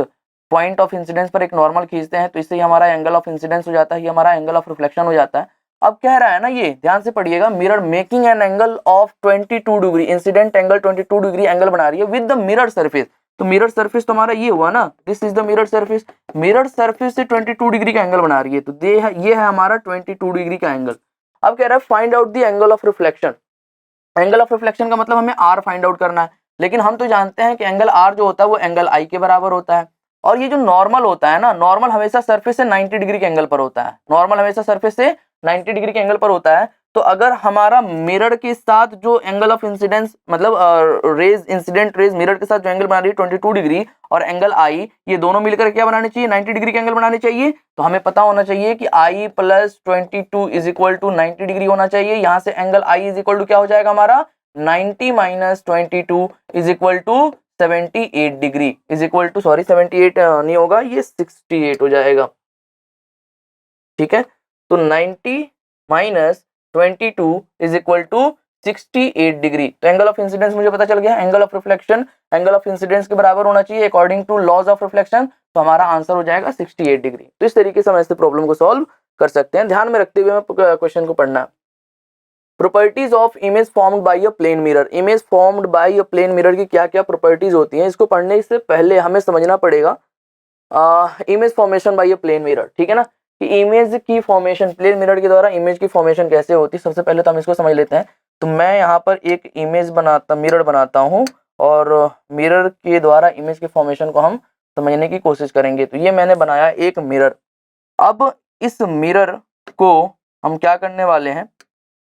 पॉइंट ऑफ इंसिडेंस पर एक नॉर्मल खींचते हैं तो इससे ही हमारा एंगल ऑफ इंसिडेंस हो जाता है, ये हमारा एंगल ऑफ रिफ्लेक्शन हो जाता है। अब कह रहा है ना, ये ध्यान से पढ़िएगा, mirror making an angle of 22 degree, incident angle 22 degree angle बना रही है विद द मिरर सरफेस। तो मिरर सरफेस तो हमारा ये हुआ ना, this is the mirror surface. Mirror surface से 22 डिग्री का एंगल बना रही है, तो ये है हमारा 22 डिग्री का एंगल। अब कह रहा है find out the angle of reflection. Angle of reflection का मतलब हमें आर फाइंड आउट करना है, लेकिन हम तो जानते हैं कि एंगल आर जो होता है वो एंगल आई के बराबर होता है। और ये जो नॉर्मल होता है ना, नॉर्मल हमेशा सरफेस से 90 डिग्री के एंगल पर होता है। नॉर्मल हमेशा सरफेस से 90 डिग्री के एंगल पर होता है। तो अगर हमारा मिरर के साथ जो एंगल ऑफ इंसिडेंस मतलब रेज इंसिडेंट रेज मिरर के साथ जो एंगल बना रही है 22 डिग्री और एंगल आई, ये दोनों मिलकर क्या बनाने चाहिए, 90 डिग्री के एंगल बनाने चाहिए। तो हमें पता होना चाहिए कि i plus 22 is equal to 90 degree होना चाहिए। यहाँ से angle i is equal to क्या हो जाएगा हमारा, 90 minus 22 is equal to 78 degree is equal to, sorry 78 नहीं होगा, ये 68 हो जाएगा। ठीक है, तो 90 minus 22 is equal to 68 degree. तो एंगल ऑफ इंसिडेंस मुझे पता चल गया, angle of reflection angle of incidence के बराबर होना चाहिए according to laws of reflection. तो हमारा आंसर हो जाएगा 68 डिग्री। तो इस तरीके से हम ऐसे प्रॉब्लम को सॉल्व कर सकते हैं। ध्यान में रखते हुए मैं क्वेश्चन को पढ़ना। Properties of image formed by a plane mirror. Image formed by a plane mirror की क्या क्या प्रॉपर्टीज होती हैं, इसको पढ़ने से पहले हमें समझना पड़ेगा image formation by a plane mirror. ठीक है ना, कि इमेज की फॉर्मेशन प्लेन मिरर के द्वारा इमेज की फॉर्मेशन कैसे होती है। सबसे पहले तो हम इसको समझ लेते हैं। तो मैं यहाँ पर एक इमेज मिरर बनाता हूँ और मिरर के द्वारा इमेज की फॉर्मेशन को हम समझने की कोशिश करेंगे। तो ये मैंने बनाया एक मिरर। अब इस मिरर को हम क्या करने वाले हैं,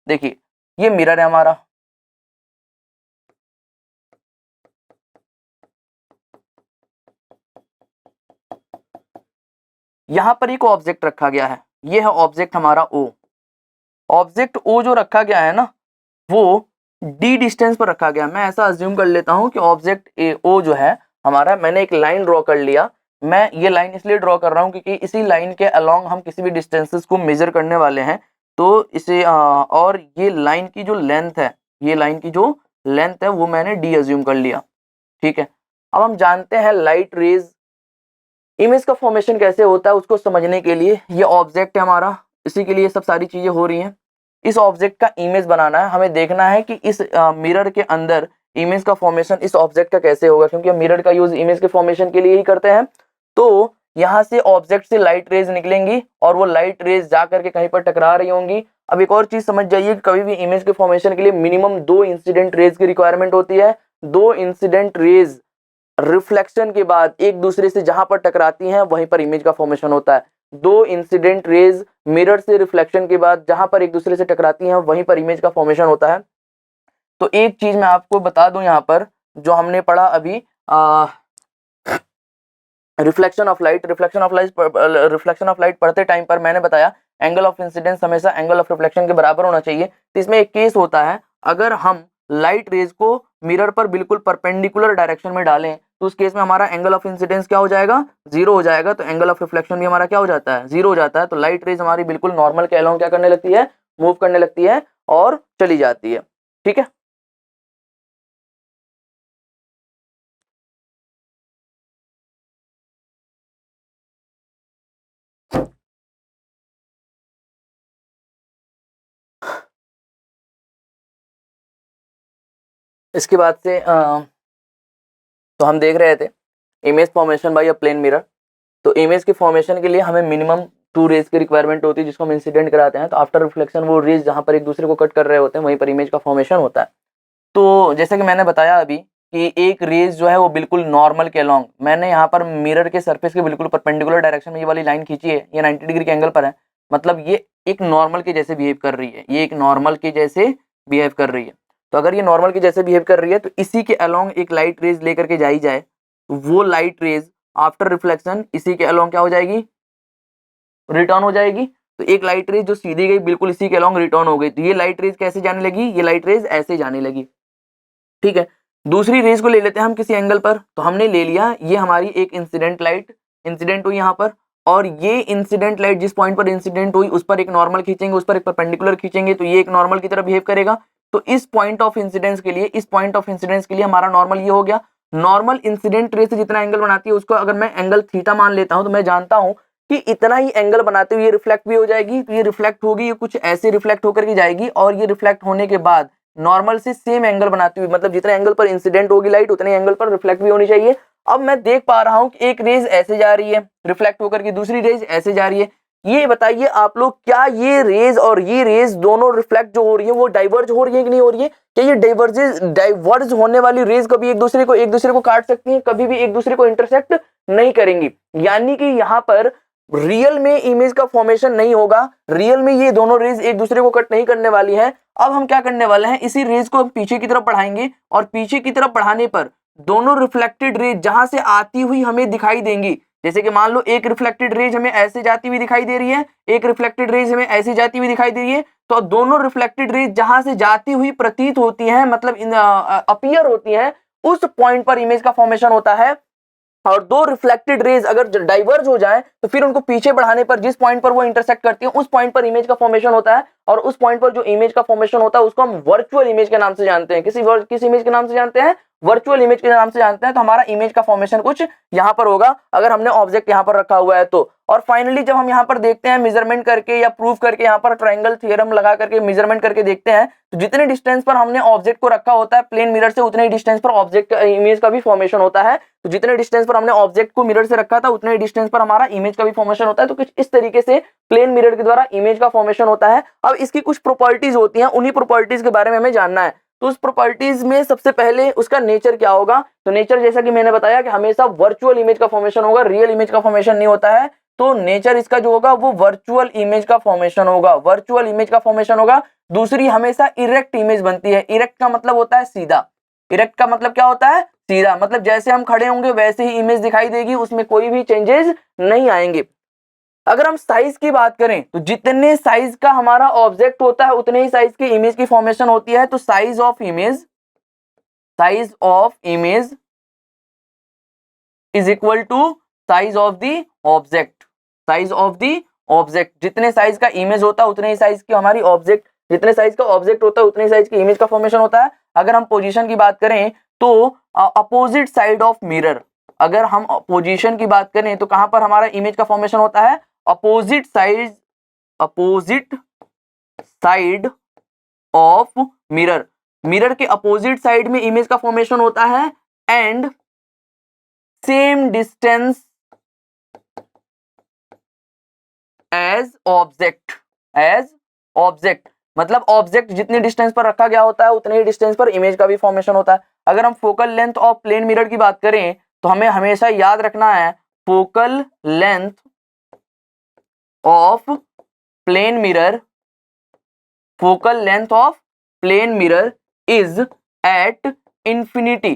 देखिए ये मिरर है हमारा, यहां पर एक ऑब्जेक्ट रखा गया है, ये है ऑब्जेक्ट हमारा ओ। ऑब्जेक्ट ओ जो रखा गया है ना, वो डी डिस्टेंस पर रखा गया। मैं ऐसा अज्यूम कर लेता हूं कि ऑब्जेक्ट ए ओ जो है हमारा, मैंने एक लाइन ड्रॉ कर लिया। मैं ये लाइन इसलिए ड्रॉ कर रहा हूं क्योंकि इसी लाइन के अलोंग हम किसी भी डिस्टेंसेस को मेजर करने वाले हैं। तो इसे और ये लाइन की जो लेंथ है, ये लाइन की जो लेंथ है वो मैंने डी अज्यूम कर लिया। ठीक है, अब हम जानते हैं लाइट रेज इमेज का फॉर्मेशन कैसे होता है, उसको समझने के लिए ये ऑब्जेक्ट है हमारा, इसी के लिए सब सारी चीजें हो रही हैं। इस ऑब्जेक्ट का इमेज बनाना है, हमें देखना है कि इस मिरर के अंदर इमेज का फॉर्मेशन इस ऑब्जेक्ट का कैसे होगा, क्योंकि हम मिरर का यूज इमेज के फॉर्मेशन के लिए ही करते हैं। तो यहाँ से ऑब्जेक्ट से लाइट रेज निकलेंगी और वो लाइट रेज जा करके कहीं पर टकरा रही होंगी। अब एक और चीज समझ जाइए कि कभी भी इमेज के फॉर्मेशन के लिए मिनिमम 2 इंसिडेंट रेज की रिक्वायरमेंट होती है। 2 इंसिडेंट रेज रिफ्लेक्शन के बाद एक दूसरे से जहां पर टकराती हैं वहीं पर इमेज का फॉर्मेशन होता है। 2 इंसिडेंट रेज मिरर से रिफ्लेक्शन के बाद जहां पर एक दूसरे से टकराती हैं वहीं पर इमेज का फॉर्मेशन होता है। तो एक चीज मैं आपको बता दूं, यहाँ पर जो हमने पढ़ा अभी रिफ्लेक्शन ऑफ लाइट पढ़ते टाइम पर मैंने बताया एंगल ऑफ इंसिडेंस हमेशा एंगल ऑफ रिफ्लेक्शन के बराबर होना चाहिए। तो इसमें एक केस होता है, अगर हम लाइट रेज को मिरर पर बिल्कुल परपेंडिकुलर डायरेक्शन में डालें तो उस केस में हमारा एंगल ऑफ इंसिडेंस क्या हो जाएगा, 0 हो जाएगा। तो एंगल ऑफ रिफ्लेक्शन भी हमारा क्या हो जाता है, 0 हो जाता है। तो लाइट रेज हमारी बिल्कुल नॉर्मल के अलोंग क्या करने लगती है, मूव करने लगती है और चली जाती है। ठीक है, इसके बाद से तो हम देख रहे थे image formation by a plane mirror. तो इमेज के फॉर्मेशन के लिए हमें मिनिमम 2 रेज की रिक्वायरमेंट होती है जिसको हम इंसिडेंट कराते हैं। तो आफ्टर रिफ्लेक्शन वो रेज जहां पर एक दूसरे को कट कर रहे होते हैं वहीं पर इमेज का फॉर्मेशन होता है। तो जैसे कि मैंने बताया अभी कि एक रेज जो है वो बिल्कुल नॉर्मल के अलोंग, मैंने यहाँ पर मिरर के सरफेस के बिल्कुल परपेंडिकुलर डायरेक्शन में ये वाली लाइन खींची है, ये 90 डिग्री के एंगल पर है, मतलब ये एक नॉर्मल के जैसे बिहेव कर रही है, ये एक नॉर्मल के जैसे बिहेव कर रही है। तो अगर ये नॉर्मल के जैसे बिहेव कर रही है तो इसी के अलोंग एक लाइट रेज लेकर के जाई जाए, वो लाइट रेज आफ्टर रिफ्लेक्शन इसी के अलोंग क्या हो जाएगी, रिटर्न हो जाएगी। तो एक लाइट रेज जो सीधी गई बिल्कुल इसी के अलोंग रिटर्न हो गई। तो ये लाइट रेज कैसे जाने लगी, ये लाइट रेज ऐसे जाने लगी। ठीक है, दूसरी रेज को ले लेते हैं हम किसी एंगल पर। तो हमने ले लिया ये हमारी एक इंसिडेंट लाइट इंसिडेंट हुई यहाँ पर, और ये इंसिडेंट लाइट जिस पॉइंट पर इंसिडेंट हुई उस पर एक नॉर्मल खींचेंगे, उस पर एक परपेंडिकुलर खींचेंगे, तो ये एक नॉर्मल की तरह बिहेव करेगा। तो इस पॉइंट ऑफ इंसिडेंस के लिए, इस पॉइंट ऑफ इंसिडेंस के लिए हमारा नॉर्मल ये हो गया। नॉर्मल इंसिडेंट रे से जितना एंगल बनाती है उसको अगर मैं एंगल थीटा मान लेता हूं तो मैं जानता हूं कि इतना ही एंगल बनाते हुए ये रिफ्लेक्ट भी हो जाएगी। तो ये रिफ्लेक्ट होगी, ये कुछ ऐसे रिफ्लेक्ट होकर के जाएगी, और ये रिफ्लेक्ट होने के बाद नॉर्मल से सेम एंगल बनाती हुई, मतलब जितने एंगल पर इंसिडेंट होगी लाइट उतने एंगल पर रिफ्लेक्ट भी होनी चाहिए। अब मैं देख पा रहा हूं कि एक रेज ऐसे जा रही है रिफ्लेक्ट होकर के, दूसरी रेज ऐसे जा रही है। ये बताइए आप लोग, क्या ये रेज और ये रेज दोनों रिफ्लेक्ट जो हो रही है वो डाइवर्ज हो रही है कि नहीं हो रही है? क्या ये डाइवर्ज होने वाली रेज कभी एक दूसरे को काट सकती हैं, कभी भी एक दूसरे को इंटरसेक्ट नहीं करेंगी। यानी कि यहाँ पर रियल में इमेज का फॉर्मेशन नहीं होगा, रियल में ये दोनों रेज एक दूसरे को कट नहीं करने वाली है। अब हम क्या करने वाले हैं, इसी रेज को पीछे की तरफ बढ़ाएंगे और पीछे की तरफ बढ़ाने पर दोनों रिफ्लेक्टेड रेज जहां से आती हुई हमें दिखाई देंगी, जैसे कि मान लो एक रिफ्लेक्टेड रेज हमें ऐसे जाती हुई दिखाई दे रही है, एक रिफ्लेक्टेड रेज हमें ऐसी जाती हुई दिखाई दे रही है, तो दोनों रिफ्लेक्टेड रेज जहां से जाती हुई प्रतीत होती हैं, मतलब अपीयर होती हैं, उस पॉइंट पर इमेज का फॉर्मेशन होता है। और दो रिफ्लेक्टेड रेज अगर डाइवर्ज हो जाए तो फिर उनको पीछे बढ़ाने पर जिस पॉइंट पर वो इंटरसेक्ट करती है उस पॉइंट पर इमेज का फॉर्मेशन होता है। और उस पॉइंट पर जो इमेज का फॉर्मेशन होता है उसको हम वर्चुअल इमेज के नाम से जानते हैं। किस इमेज के नाम से जानते हैं? वर्चुअल इमेज के नाम से जानते हैं। तो हमारा इमेज का फॉर्मेशन कुछ यहाँ पर होगा अगर हमने ऑब्जेक्ट यहाँ पर रखा हुआ है तो। और फाइनली जब हम यहाँ पर देखते हैं मेजरमेंट करके या प्रूफ करके, यहाँ पर ट्रायंगल थ्योरम लगा करके मेजरमेंट करके देखते हैं, तो जितने डिस्टेंस पर हमने ऑब्जेक्ट को रखा होता है प्लेन मिरर से, उतने ही डिस्टेंस पर ऑब्जेक्ट इमेज का भी फॉर्मेशन होता है। तो जितने डिस्टेंस पर हमने ऑब्जेक्ट को मिरर से रखा था उतने डिस्टेंस पर हमारा इमेज का भी फॉर्मेशन होता है। तो कुछ इस तरीके से प्लेन मिरर के द्वारा इमेज का फॉर्मेशन होता है। अब इसकी कुछ प्रॉपर्टीज होती हैं, उन्हीं प्रॉपर्टीज के बारे में हमें जानना है। तो उस प्रॉपर्टीज में सबसे पहले उसका नेचर क्या होगा? तो नेचर जैसा कि मैंने बताया कि हमेशा वर्चुअल इमेज का फॉर्मेशन होगा, रियल इमेज का फॉर्मेशन नहीं होता है। तो नेचर इसका जो होगा वो वर्चुअल इमेज का फॉर्मेशन होगा, वर्चुअल इमेज का फॉर्मेशन होगा। दूसरी, हमेशा इरेक्ट इमेज बनती है। इरेक्ट का मतलब होता है सीधा। इरेक्ट का मतलब क्या होता है? सीधा। मतलब जैसे हम खड़े होंगे वैसे ही इमेज दिखाई देगी, उसमें कोई भी चेंजेस नहीं आएंगे। अगर हम साइज की बात करें तो जितने साइज का हमारा ऑब्जेक्ट होता है उतने ही साइज की इमेज की फॉर्मेशन होती है। तो size of image is equal to size of the object. Size of the object, जितने साइज का इमेज होता है उतने ही साइज की हमारी ऑब्जेक्ट, जितने साइज का ऑब्जेक्ट होता है उतने ही साइज की इमेज का फॉर्मेशन होता है। अगर हम पोजीशन की बात करें तो अपोजिट साइड ऑफ मिरर, अगर हम पोजीशन की बात करें तो कहां पर हमारा इमेज का फॉर्मेशन होता है? Opposite side of mirror. Mirror के अपोजिट साइड में इमेज का फॉर्मेशन होता है। And same distance as object, मतलब ऑब्जेक्ट जितने डिस्टेंस पर रखा गया होता है उतने ही डिस्टेंस पर इमेज का भी फॉर्मेशन होता है। अगर हम focal length of plane mirror की बात करें तो हमें हमेशा याद रखना है focal length of plane mirror is at infinity.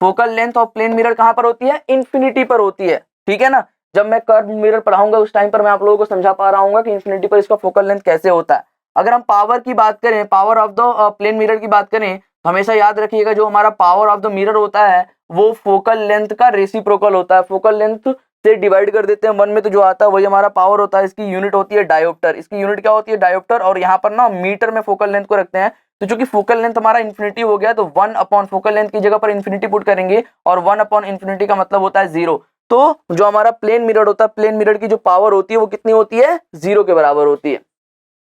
Focal length of plane mirror कहां पर होती है? इंफिनिटी पर होती है। ठीक है ना? जब मैं कर्व मिरर पढ़ाऊंगा उस टाइम पर मैं आप लोगों को समझा पा रहा हूँ कि इंफिनिटी पर इसका फोकल लेंथ कैसे होता है। अगर हम पावर की बात करें, power of the plane mirror की बात करें तो हमेशा याद रखिएगा जो हमारा पावर ऑफ द मिरर होता है वो फोकल लेंथ का रेसिप्रोकल होता है। फोकल लेंथ से डिवाइड कर देते हैं 1 में तो जो आता है वही हमारा पावर होता है। इसकी यूनिट होती है डायोप्टर। इसकी यूनिट क्या होती है? डायोप्टर। और यहाँ पर ना मीटर में फोकल लेंथ को रखते हैं। तो चूंकि फोकल लेंथ हमारा इन्फिनिटी हो गया तो 1 अपॉन फोकल लेंथ की जगह पर इन्फिनिटी पुट करेंगे और 1 अपॉन इन्फिनिटी का मतलब होता है 0। तो जो हमारा प्लेन मिरर होता है, प्लेन मिरर की जो पावर होती है वो कितनी होती है? 0 के बराबर होती है।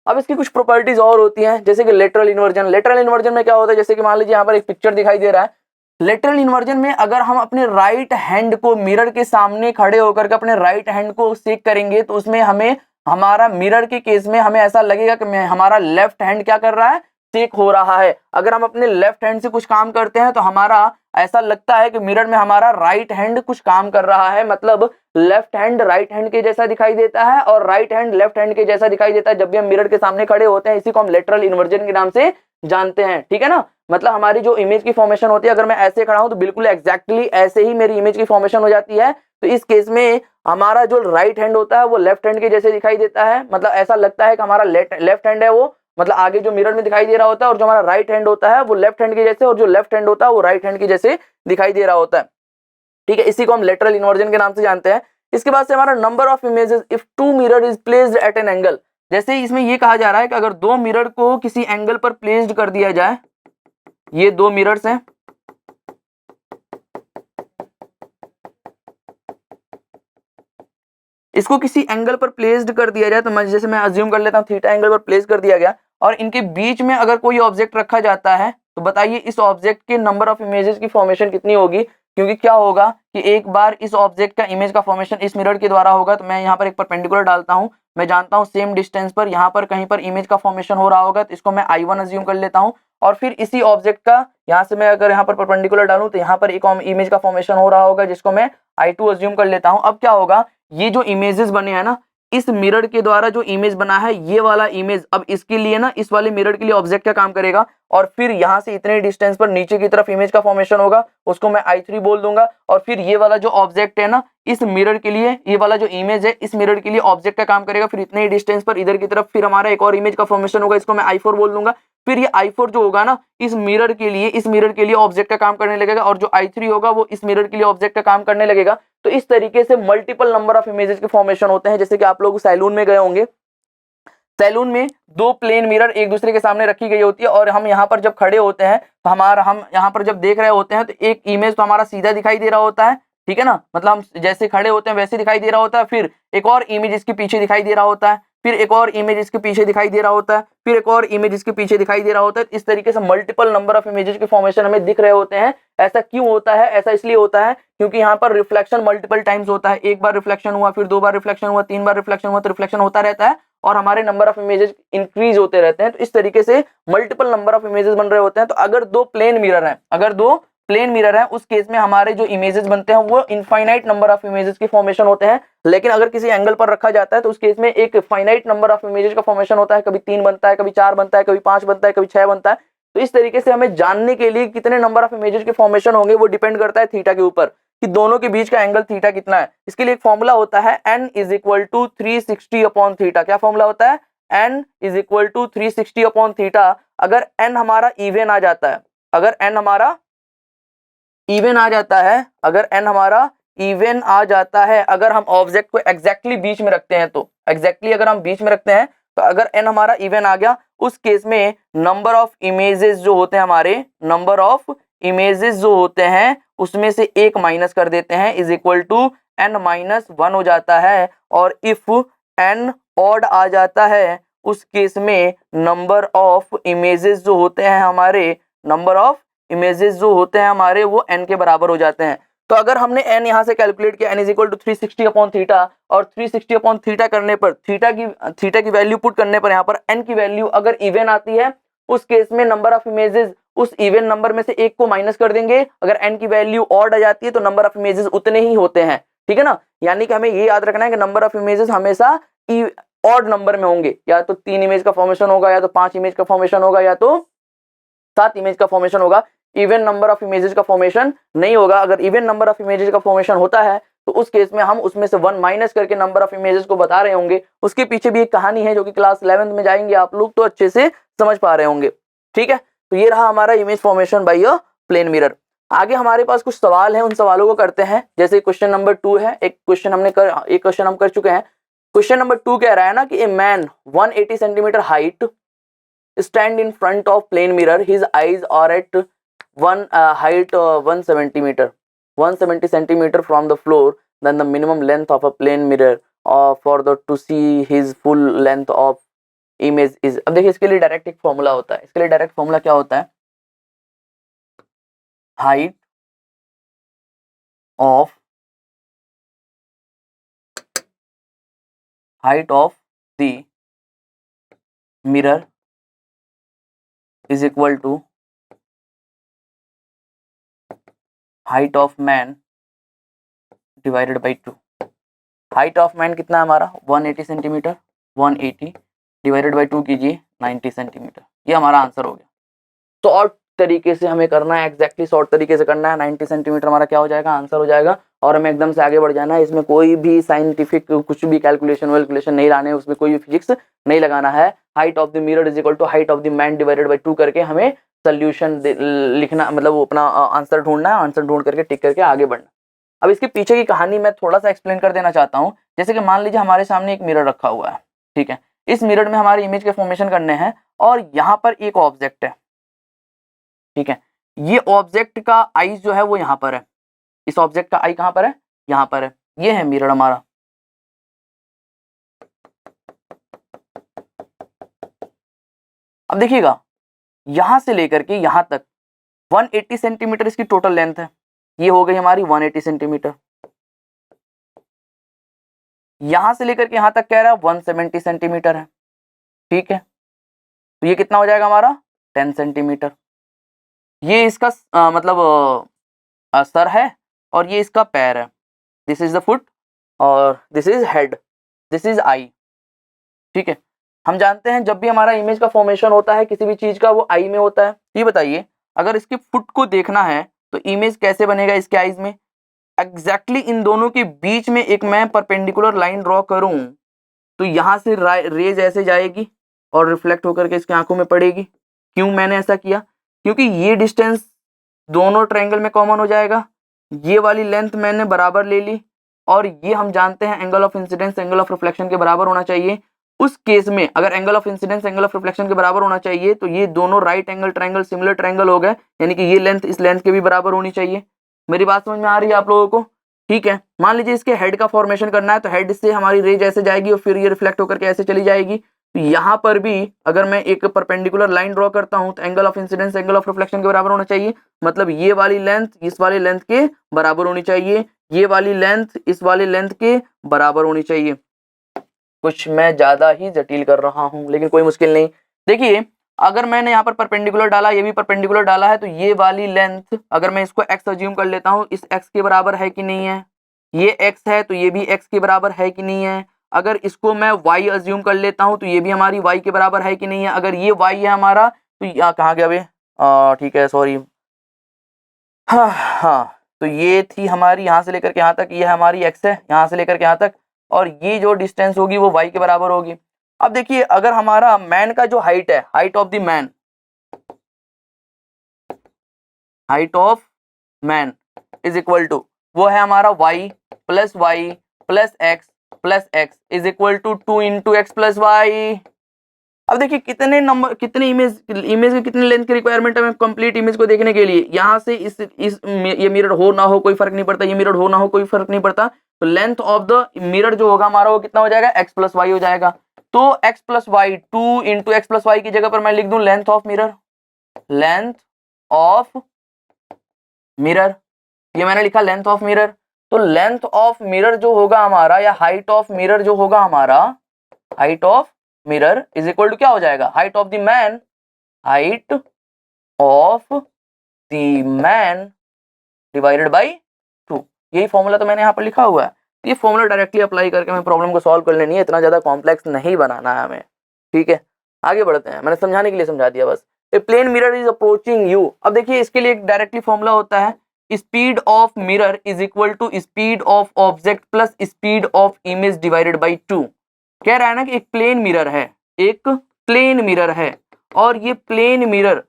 अब इसकी कुछ प्रॉपर्टीज और होती हैं जैसे कि लेटरल इन्वर्जन। लेटरल इन्वर्जन में क्या होता है? जैसे कि मान लीजिए यहाँ पर एक पिक्चर दिखाई दे रहा है। लेटरल इन्वर्जन में अगर हम अपने राइट हैंड को मिरर के सामने खड़े होकर के अपने राइट हैंड को सेक करेंगे तो उसमें हमें, हमारा मिरर के केस में हमें ऐसा लगेगा कि हमारा लेफ्ट हैंड क्या कर रहा है? सेक हो रहा है। अगर हम अपने लेफ्ट हैंड से कुछ काम करते हैं तो हमारा ऐसा लगता है कि मिरर में हमारा राइट हैंड कुछ काम कर रहा है। मतलब लेफ्ट हैंड राइट हैंड के जैसा दिखाई देता है और राइट हैंड लेफ्ट हैंड के जैसा दिखाई देता है जब भी हम मिरर के सामने खड़े होते हैं। इसी को हम लेटरल इन्वर्जन के नाम से जानते हैं। ठीक है ना? मतलब हमारी जो इमेज की फॉर्मेशन होती है, अगर मैं ऐसे खड़ा हूं तो बिल्कुल एग्जैक्टली ऐसे ही मेरी इमेज की फॉर्मेशन हो जाती है। तो इस केस में हमारा जो राइट हैंड होता है वो लेफ्ट हैंड के जैसे दिखाई देता है। मतलब ऐसा लगता है कि हमारा लेफ्ट हैंड है वो, मतलब आगे जो मिरर में दिखाई दे रहा होता है, और जो हमारा राइट हैंड होता है वो लेफ्ट हैंड के जैसे, और जो लेफ्ट हैंड होता है वो राइट हैंड के जैसे दिखाई दे रहा होता है। ठीक है? इसी को हम लेटरल इन्वर्जन के नाम से जानते हैं। इसके बाद से हमारा number of images if 2 mirror is placed at an angle. जैसे इसमें ये कहा जा रहा है कि अगर 2 मिरर को किसी एंगल पर प्लेस्ड कर दिया जाए, ये 2 मिरर्स हैं, इसको किसी एंगल पर प्लेस्ड कर दिया जाए, तो जैसे मैं अज्यूम कर लेता हूं थीटा एंगल पर प्लेस कर दिया गया, और इनके बीच में अगर कोई ऑब्जेक्ट रखा जाता है तो बताइए इस ऑब्जेक्ट के नंबर ऑफ इमेजेस की फॉर्मेशन कितनी होगी? क्योंकि क्या होगा कि एक बार इस ऑब्जेक्ट का इमेज का फॉर्मेशन इस मिरर के द्वारा होगा, तो मैं यहाँ पर एक परपेंडिकुलर डालता हूँ, मैं जानता हूँ सेम डिस्टेंस पर यहाँ पर कहीं पर इमेज का फॉर्मेशन हो रहा होगा, तो इसको मैं I1 अज्यूम कर लेता हूँ। और फिर इसी ऑब्जेक्ट का यहाँ से मैं अगर यहाँ पर परपेंडिकुलर डालूं तो यहाँ पर एक इमेज का फॉर्मेशन हो रहा होगा, जिसको मैं I2 अज्यूम कर लेता हूँ। अब क्या होगा, ये जो इमेजेस बने हैं ना, इस मिरर के द्वारा जो इमेज बना है, ये वाला इमेज अब इसके लिए ना, इस वाले मिरर के लिए ऑब्जेक्ट का काम करेगा, और फिर यहाँ से इतने डिस्टेंस पर नीचे की तरफ इमेज का फॉर्मेशन होगा, उसको मैं I3 बोल दूंगा। और फिर ये वाला जो ऑब्जेक्ट है ना, इस मिरर के लिए, ये वाला जो इमेज है इस मिरर के लिए ऑब्जेक्ट का काम करेगा, फिर इतने ही डिस्टेंस पर इधर की तरफ फिर हमारा एक और इमेज का फॉर्मेशन होगा, इसको मैं I4 बोल दूंगा। फिर ये I4 जो होगा ना, इस मिरर के लिए ऑब्जेक्ट का काम करने लगेगा, और जो I3 होगा वो इस मिरर के लिए ऑब्जेक्ट का काम करने लगेगा। तो इस तरीके से मल्टीपल नंबर ऑफ इमेजेस के फॉर्मेशन होते हैं। जैसे कि आप लोग सैलून में गए होंगे, सैलून में दो प्लेन मिरर एक दूसरे के सामने रखी गई होती है, और हम यहाँ पर जब खड़े होते हैं तो हम यहाँ पर जब देख रहे होते हैं तो एक इमेज तो हमारा सीधा दिखाई दे रहा होता है, ठीक है ना, मतलब हम जैसे खड़े होते हैं वैसे दिखाई दे रहा होता है, फिर एक और इमेज इसके पीछे दिखाई दे रहा होता है, फिर एक और इमेज इसके पीछे दिखाई दे रहा होता है, फिर एक और इमेज इसके पीछे दिखाई दे रहा होता है। इस तरीके से मल्टीपल नंबर ऑफ इमेजेस के फॉर्मेशन हमें दिख रहे होते हैं। ऐसा क्यों होता है? ऐसा इसलिए होता है क्योंकि यहाँ पर रिफ्लेक्शन मल्टीपल टाइम्स होता है। एक बार रिफ्लेक्शन हुआ, फिर दो बार रिफ्लेक्शन हुआ, तीन बार रिफ्लेक्शन हुआ, तो रिफ्लेक्शन होता रहता है और हमारे नंबर ऑफ इमेजेस इंक्रीज होते रहते हैं। तो इस तरीके से मल्टीपल नंबर ऑफ इमेजेस बन रहे होते हैं। तो अगर दो प्लेन मिरर हैं, उस केस में हमारे जो इमेजेस बनते हैं वो इनफाइनाइट नंबर ऑफ इमेजेस के फॉर्मेशन होते हैं। लेकिन अगर किसी एंगल पर रखा जाता है तो उस केस में एक फाइनाइट नंबर ऑफ इमेजेस का फॉर्मेशन होता है। कभी 3 बनता है, कभी 4 बनता है, कभी 5 बनता है, कभी 6 बनता है। तो इस तरीके से हमें जानने के लिए कितने नंबर ऑफ इमेजेस के फॉर्मेशन होंगे वो डिपेंड करता है थीटा के ऊपर, कि दोनों के बीच का एंगल थीटा कितना है। इसके लिए एक फॉर्मूला होता है n = 360 अपॉन थीटा। क्या फॉर्मूला होता है? n = 360 upon theta. अगर n हमारा इवन आ जाता है, अगर n हमारा इवन आ जाता है, अगर हम ऑब्जेक्ट को एग्जैक्टली बीच में रखते हैं, तो एग्जैक्टली अगर हम बीच में रखते हैं, तो अगर n हमारा इवन आ गया, उस केस में नंबर ऑफ इमेजेस जो होते हैं उसमें से एक माइनस कर देते हैं, इज इक्वल टू n-1 हो जाता है। और इफ n ऑड आ जाता है, उस केस में नंबर ऑफ इमेजेस जो होते हैं हमारे वो n के बराबर हो जाते हैं। तो अगर हमने n यहाँ से कैलकुलेट किया, n = 360 अपॉन थीटा, और 360 अपॉन थीटा करने पर थीटा की वैल्यू पुट करने पर यहाँ पर n की वैल्यू अगर इवन आती है, उस केस में नंबर ऑफ इमेजेस उस इवन नंबर में से एक को माइनस कर देंगे। अगर n की वैल्यू ऑड आ जाती है तो नंबर ऑफ इमेजेस उतने ही होते हैं, ठीक है ना। यानी कि हमें ये याद रखना है कि नंबर ऑफ इमेजेस हमेशा ऑड नंबर में होंगे, या तो 3 इमेज का फॉर्मेशन होगा, या तो 5 इमेज का फॉर्मेशन होगा, या तो 7 इमेज का फॉर्मेशन होगा। इवन नंबर ऑफ इमेजेस का फॉर्मेशन नहीं होगा। अगर इवन नंबर ऑफ इमेजेस का फॉर्मेशन होता है तो उस केस में हम उसमें से 1 माइनस करके नंबर ऑफ इमेजेस को बता रहे होंगे। उसके पीछे भी एक कहानी है जो कि क्लास 11th में जाएंगे आप लोग तो अच्छे से समझ पा रहे होंगे, ठीक है। तो ये रहा हमारा image formation by a plane mirror. आगे हमारे पास कुछ सवाल हैं, उन सवालों को करते हैं। जैसे क्वेश्चन नंबर 2 है, एक क्वेश्चन हम कर चुके हैं। क्वेश्चन नंबर 2 कह रहा है ना कि a man 180 centimetre height stand in front of plane mirror, his eyes are at height 170 centimeter from the floor, then the minimum length of a plane mirror to see his full length of image is। अब देखिए इसके लिए डायरेक्ट एक फॉर्मूला होता है। इसके लिए डायरेक्ट फॉर्मूला क्या होता है? Height of the mirror is equal to height of man divided by 2। Height of man कितना है हमारा? 180 सेंटीमीटर, 180 डिवाइडेड बाई 2 कीजिए 90 सेंटीमीटर। ये हमारा आंसर हो गया। शॉर्ट तरीके से हमें करना है, एग्जैक्टली शॉर्ट तरीके से करना है। 90 सेंटीमीटर हमारा क्या हो जाएगा? आंसर हो जाएगा। और हमें एकदम से आगे बढ़ जाना है। इसमें कोई भी साइंटिफिक कुछ भी कैलकुलेशन नहीं लाने, उसमें कोई भी फिजिक्स नहीं लगाना है। Height of the mirror is equal to height of the man divided by 2 करके हमें सोल्यूशन लिखना, मतलब वो अपना आंसर ढूंढना है। आंसर ढूंढ करके टिक करके आगे बढ़ना। अब इसके पीछे की कहानी मैं थोड़ा सा एक्सप्लेन कर देना चाहता हूँ। जैसे कि मान लीजिए हमारे सामने एक मिरर रखा हुआ है, ठीक है। इस मिरर में हमारे इमेज के फॉर्मेशन करने हैं, और यहाँ पर एक ऑब्जेक्ट है, ठीक है। ये ऑब्जेक्ट का आई जो है वो यहाँ पर है। इस ऑब्जेक्ट का आई कहाँ पर है? यहाँ पर है। ये है मिरर हमारा। अब देखिएगा, यहां से लेकर के यहां तक 180 सेंटीमीटर इसकी टोटल लेंथ है, ये हो गई हमारी 180 सेंटीमीटर। यहां से लेकर के यहां तक कह रहा है 170 सेंटीमीटर है, ठीक है। तो ये कितना हो जाएगा हमारा 10 सेंटीमीटर। ये इसका मतलब सर है और ये इसका पैर है। दिस इज द फुट और this is head, this is I, ठीक है। हम जानते हैं जब भी हमारा इमेज का फॉर्मेशन होता है किसी भी चीज का, वो आई में होता है। ये बताइए अगर इसके फुट को देखना है तो इमेज कैसे बनेगा इसके आईज में? एग्जैक्टली इन दोनों के बीच में एक मैं परपेंडिकुलर लाइन ड्रॉ करूं तो यहां से रेज ऐसे जाएगी और रिफ्लेक्ट होकर के इसकी आंखों में पड़ेगी। क्यों मैंने ऐसा किया? क्योंकि ये डिस्टेंस दोनों ट्रायंगल में कॉमन हो जाएगा। ये वाली लेंथ मैंने बराबर ले ली और ये हम जानते हैं angle of incidence angle of reflection के बराबर होना चाहिए। उस केस में अगर angle of incidence angle of reflection के बराबर होना चाहिए तो ये दोनों right angle triangle similar triangle हो गए, यानी कि ये लेंथ इस लेंथ के भी बराबर होनी चाहिए। मेरी बात समझ में आ रही है आप लोगों को? ठीक है। मान लीजिए इसके हेड का फॉर्मेशन करना है तो हेड से हमारी रेज ऐसे जाएगी और फिर ये रिफ्लेक्ट होकर के ऐसे चली जाएगी। तो यहाँ पर भी अगर मैं एक परपेंडिकुलर लाइन ड्रॉ करता हूँ तो angle of incidence angle of reflection के बराबर होना चाहिए, मतलब ये वाली लेंथ इस वाली लेंथ के बराबर होनी चाहिए, ये वाली लेंथ इस वाली लेंथ के बराबर होनी चाहिए। कुछ मैं ज्यादा ही जटिल कर रहा हूँ लेकिन कोई मुश्किल नहीं। देखिए अगर मैंने यहाँ पर परपेंडिकुलर डाला, ये भी परपेंडिकुलर डाला है, तो ये वाली लेंथ अगर मैं इसको x अज्यूम कर लेता हूँ, इस x के बराबर है कि नहीं है? ये x है तो ये भी x के बराबर है कि नहीं है? अगर इसको मैं y अज्यूम कर लेता हूँ तो ये भी हमारी y के बराबर है कि नहीं है? अगर ये y है हमारा तो कहाँ गया बे? ठीक है सॉरी, हाँ तो ये थी हमारी यहाँ से लेकर के यहाँ तक, ये हमारी x है यहाँ से लेकर के यहाँ तक, और ये जो डिस्टेंस होगी वो y के बराबर होगी। अब देखिए अगर हमारा मैन का जो हाइट है, height of the man, height of man is equal to वो है हमारा y plus x is equal to 2 into x plus y. अब देखिए कितने नंबर, कितने इमेज के कितने लेंथ की रिक्वायरमेंट है हमें कंप्लीट इमेज को देखने के लिए। यहाँ से इस ये मिरर हो ना हो कोई फर्क नहीं पड़ता, ये मिरर हो ना हो कोई फर्क नहीं पड़ता। तो लेंथ ऑफ द मिरर जो होगा हमारा वो कितना हो जाएगा? x प्लस वाई हो जाएगा। तो x plus y 2 into x plus y की जगह पर मैं लिख दूं length of mirror, length of mirror, ये मैंने लिखा लेंथ ऑफ मिरर। तो लेंथ ऑफ मिरर जो होगा हमारा या हाइट ऑफ मिरर जो होगा हमारा, height of mirror is equal to क्या हो जाएगा? Height of the man, height of the man divided by 2। यही फॉर्मूला तो मैंने यहाँ पर लिखा हुआ है। ये फॉर्मूला डायरेक्टली अप्लाई करके हमें प्रॉब्लम को सॉल्व कर लेनी है, इतना ज्यादा कॉम्प्लेक्स नहीं बनाना है हमें, ठीक है। आगे बढ़ते हैं, मैंने समझाने के लिए समझा दिया बस। A plane mirror is approaching you. अब देखिए इसके लिए एक डायरेक्टली फॉर्मूला होता है, speed of mirror is equal to speed of object plus speed of image divided by 2। कह रहा है ना कि एक प्लेन मिरर है, एक प्लेन मिरर है और ये plane mirror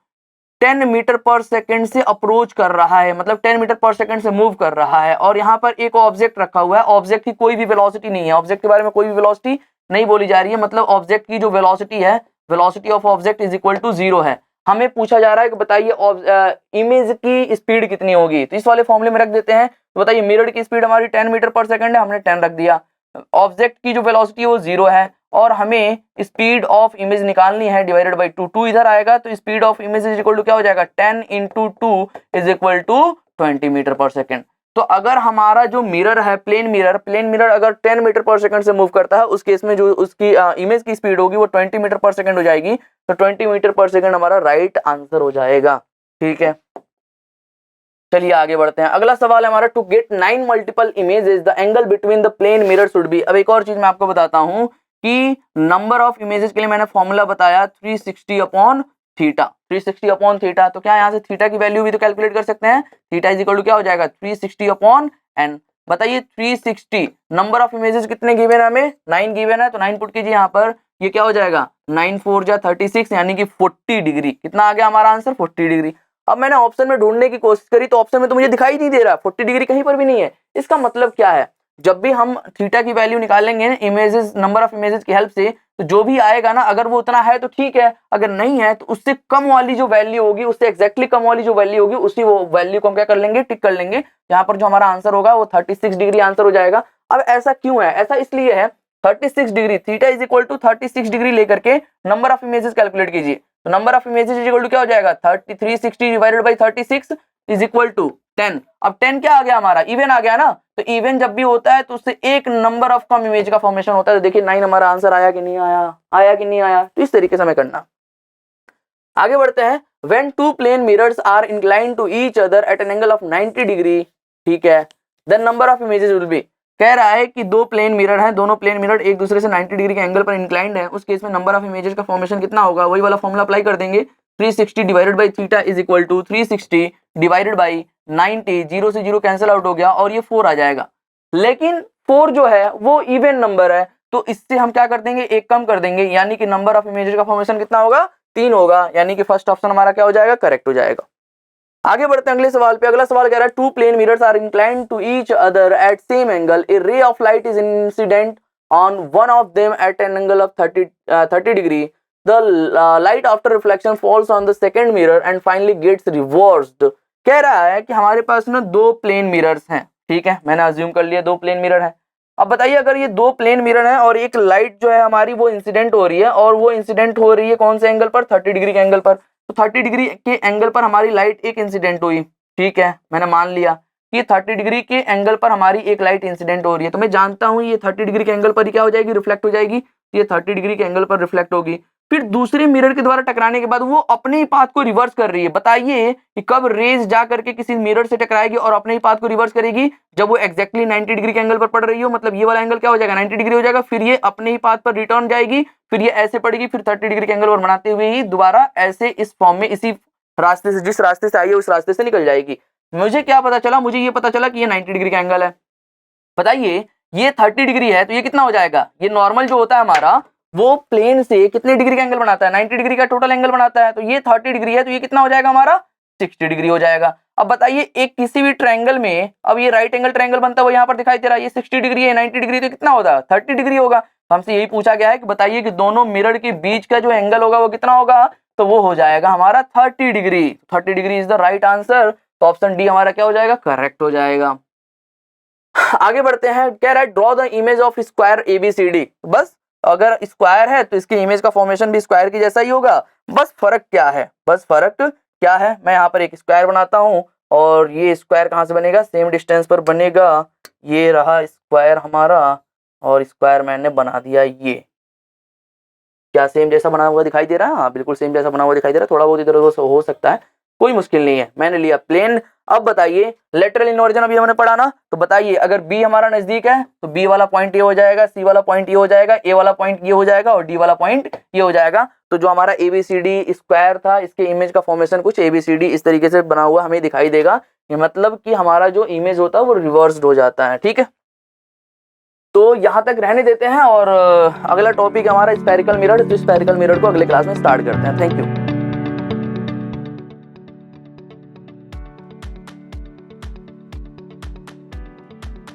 10 metre per second से अप्रोच कर रहा है, मतलब 10 मीटर पर सेकंड से मूव कर रहा है। और यहाँ पर एक ऑब्जेक्ट रखा हुआ है, ऑब्जेक्ट की कोई भी वेलोसिटी नहीं है, ऑब्जेक्ट के बारे में कोई भी वेलोसिटी नहीं बोली जा रही है, मतलब ऑब्जेक्ट की जो वेलोसिटी है, velocity of object is equal to 0 है। हमें पूछा जा रहा है कि बताइए इमेज की स्पीड कितनी होगी, तो इस वाले फॉर्मूले में रख देते हैं। तो बताइए मिरर की स्पीड हमारी 10 मीटर पर सेकंड है, हमने 10 रख दिया। ऑब्जेक्ट की जो वेलोसिटी है वो 0 है और हमें स्पीड ऑफ इमेज निकालनी है डिवाइडेड बाई 2। 2 इधर आएगा तो speed of image is equal to क्या हो जाएगा? 10 into 2 is equal to 20 metre per second. तो अगर हमारा जो मिरर है प्लेन मिरर अगर 10 मीटर पर सेकंड से मूव करता है, उस केस में जो उसकी इमेज की स्पीड होगी वो 20 मीटर पर सेकंड हो जाएगी। तो 20 मीटर पर सेकंड हमारा राइट आंसर हो जाएगा, ठीक है। चलिए आगे बढ़ते हैं। अगला सवाल है हमारा, to get 9 multiple images the angle between the plane mirror should be. अब एक और चीज मैं आपको बताता हूं कि नंबर ऑफ इमेजेस के लिए मैंने फॉर्मूला बताया 360 अपॉन थीटा, 360 अपॉन थीटा। तो क्या यहाँ से थीटा की वैल्यू भी तो कैलकुलेट कर सकते हैं। थीटा इज इक्वल टू क्या हो जाएगा? 360 अपॉन एन। बताइए 360 नंबर ऑफ इमेजेस कितने गिवन है हमें? 9 गिवन है, तो 9 पुट कीजिए यहाँ पर। ये क्या हो जाएगा? 9 4 जा 36 यानी कि 40 डिग्री। कितना आ गया हमारा आंसर? 40 डिग्री। अब मैंने ऑप्शन में ढूंढने की कोशिश करी तो ऑप्शन में तो मुझे दिखाई नहीं दे रहा, 40 डिग्री कहीं पर भी नहीं है। इसका मतलब क्या है? जब भी हम थीटा की वैल्यू निकालेंगे इमेजेस, नंबर ऑफ इमेजेस की हेल्प से, तो जो भी आएगा ना, अगर वो उतना है तो ठीक है, अगर नहीं है तो उससे कम वाली जो वैल्यू होगी, उससे एग्जैक्टली कम वाली जो वैल्यू होगी, उसी वो वैल्यू को हम क्या कर लेंगे? टिक कर लेंगे। यहाँ पर जो हमारा आंसर होगा वो 36 डिग्री आंसर हो जाएगा। अब ऐसा क्यों है? ऐसा इसलिए है 36 degree, theta is equal to 36 degree लेकर के नंबर ऑफ इमेजेस कैलकुलेट कीजिए। तो number of images is equal to क्या हो जाएगा? 360 divided by 36। Is equal to 10। अब 10 क्या आ गया हमारा, इवन आ गया ना, तो इवन जब भी होता है तो उससे एक नंबर ऑफ कम इमेज का फॉर्मेशन होता है। तो देखिए 9 हमारा आंसर आया कि नहीं आया, आया कि नहीं आया। तो इस तरीके से हमें करना। आगे बढ़ते हैं। when two plane mirrors are inclined to each other at an angle of 90 degree, ठीक है, then number of images will be। कह रहा है कि दो प्लेन मिरर हैं, दोनों प्लेन मिरर एक दूसरे से 90 डिग्री के एंगल पर इंक्लाइंड है, उस केस में नंबर ऑफ इमेजेस का फॉर्मेशन कितना होगा, वही वाला फॉर्मूला अप्लाई कर देंगे। 360 divided by theta is equal to 360 divided by 90, 0 से 0 कैंसिल आउट हो गया और ये 4 आ जाएगा। लेकिन 4 जो है वो इवन नंबर है, तो इससे हम क्या कर देंगे, एक कम कर देंगे, यानी कि नंबर ऑफ इमेजेस का फॉर्मेशन कितना होगा, 3 होगा, यानी कि फर्स्ट ऑप्शन हमारा क्या हो जाएगा, करेक्ट हो जाएगा। आगे बढ़ते हैं अगले सवाल पे। अगला सवाल कह रहा है two plane mirrors are inclined to each other at same angle, a ray of light is incident on one of them at an angle of 30 degree, the light after reflection falls on the second mirror and finally gets reversed. कह रहा है कि हमारे पास ना दो प्लेन मिरर्स हैं, ठीक है, मैंने अज्यूम कर लिया दो प्लेन मिरर है। अब बताइए अगर ये दो प्लेन मिरर है और एक लाइट जो है हमारी वो इंसिडेंट हो रही है, और वो इंसिडेंट हो रही है कौन से एंगल पर, 30 डिग्री के एंगल पर। तो 30 डिग्री के एंगल पर हमारी लाइट एक इंसिडेंट हुई, ठीक है, मैंने मान लिया कि 30 डिग्री के एंगल पर हमारी एक लाइट इंसिडेंट हो रही है, तो मैं जानता हूं ये 30 डिग्री के एंगल पर ही क्या हो जाएगी, रिफ्लेक्ट हो जाएगी। ये 30 डिग्री के एंगल पर रिफ्लेक्ट होगी। फिर दूसरे मिरर के द्वारा टकराने के बाद वो अपने ही पाथ को रिवर्स कर रही है। बताइए कि कब रेज जा करके किसी मिरर से टकराएगी और अपने ही पाथ को रिवर्स करेगी, जब वो एक्जैक्टली 90 डिग्री के एंगल पर पड़ रही हो, मतलब ये वाला एंगल क्या हो जाएगा, 90 डिग्री हो जाएगा। फिर ये अपने ही पाथ पर रिटर्न जाएगी, फिर ये ऐसे पड़ेगी, फिर 30 डिग्री के एंगल पर बनाते हुए ही दोबारा ऐसे इस फॉर्म में इसी रास्ते से, जिस रास्ते से आई है उस रास्ते से निकल जाएगी। मुझे क्या पता चला, मुझे ये पता चला कि ये 90 डिग्री का एंगल है। बताइए ये 30 डिग्री है तो ये कितना हो जाएगा, ये नॉर्मल जो होता है हमारा वो प्लेन से कितने डिग्री का एंगल बनाता है, 90 डिग्री का टोटल एंगल बनाता है। तो ये 30 डिग्री है तो ये कितना हो जाएगा हमारा, 60 डिग्री हो जाएगा। अब बताइए एक किसी भी ट्रायंगल में, अब ये राइट एंगल ट्रायंगल बनता है वो यहाँ पर दिखाई दे रहा है, ये 60 डिग्री है, 90 डिग्री तो कितना होगा, 30 डिग्री होगा। तो हमसे यही पूछा गया है कि बताइए कि दोनों मिरर के बीच का जो एंगल होगा वो कितना होगा, तो वो हो जाएगा हमारा 30 degree. 30 degree is the right answer. तो ऑप्शन डी हमारा क्या हो जाएगा, करेक्ट हो जाएगा। आगे बढ़ते हैं। कह रहा है draw the image of square ABCD. बस अगर स्क्वायर है तो इसकी इमेज का फॉर्मेशन भी स्क्वायर की जैसा ही होगा। बस फर्क क्या है, बस फर्क क्या है, मैं यहाँ पर एक स्क्वायर बनाता हूँ और ये स्क्वायर कहाँ से बनेगा, सेम डिस्टेंस पर बनेगा। ये रहा स्क्वायर हमारा और स्क्वायर मैंने बना दिया। ये क्या सेम जैसा बना हुआ दिखाई दे रहा है, हाँ बिल्कुल सेम जैसा बना हुआ दिखाई दे रहा है, थोड़ा बहुत इधर उधर हो सकता है, कोई मुश्किल नहीं है, मैंने लिया प्लेन। अब बताइए लेटरल इन्वर्जन अभी हमने पढ़ा ना, तो बताइए अगर बी हमारा नजदीक है तो बी वाला पॉइंट ये हो जाएगा, सी वाला पॉइंट ये हो जाएगा, ए वाला पॉइंट ये हो जाएगा और डी वाला पॉइंट ये हो जाएगा। तो जो हमारा एबीसीडी स्क्वायर था इसके इमेज का फॉर्मेशन कुछ एबीसीडी इस तरीके से बना हुआ हमें दिखाई देगा। ये मतलब कि हमारा जो इमेज होता है वो रिवर्स्ड हो जाता है, ठीक है। तो यहाँ तक रहने देते हैं और अगला टॉपिक हमारा स्फेरिकल मिरर। तो स्फेरिकल मिरर को अगले क्लास में स्टार्ट करते हैं। Thank you.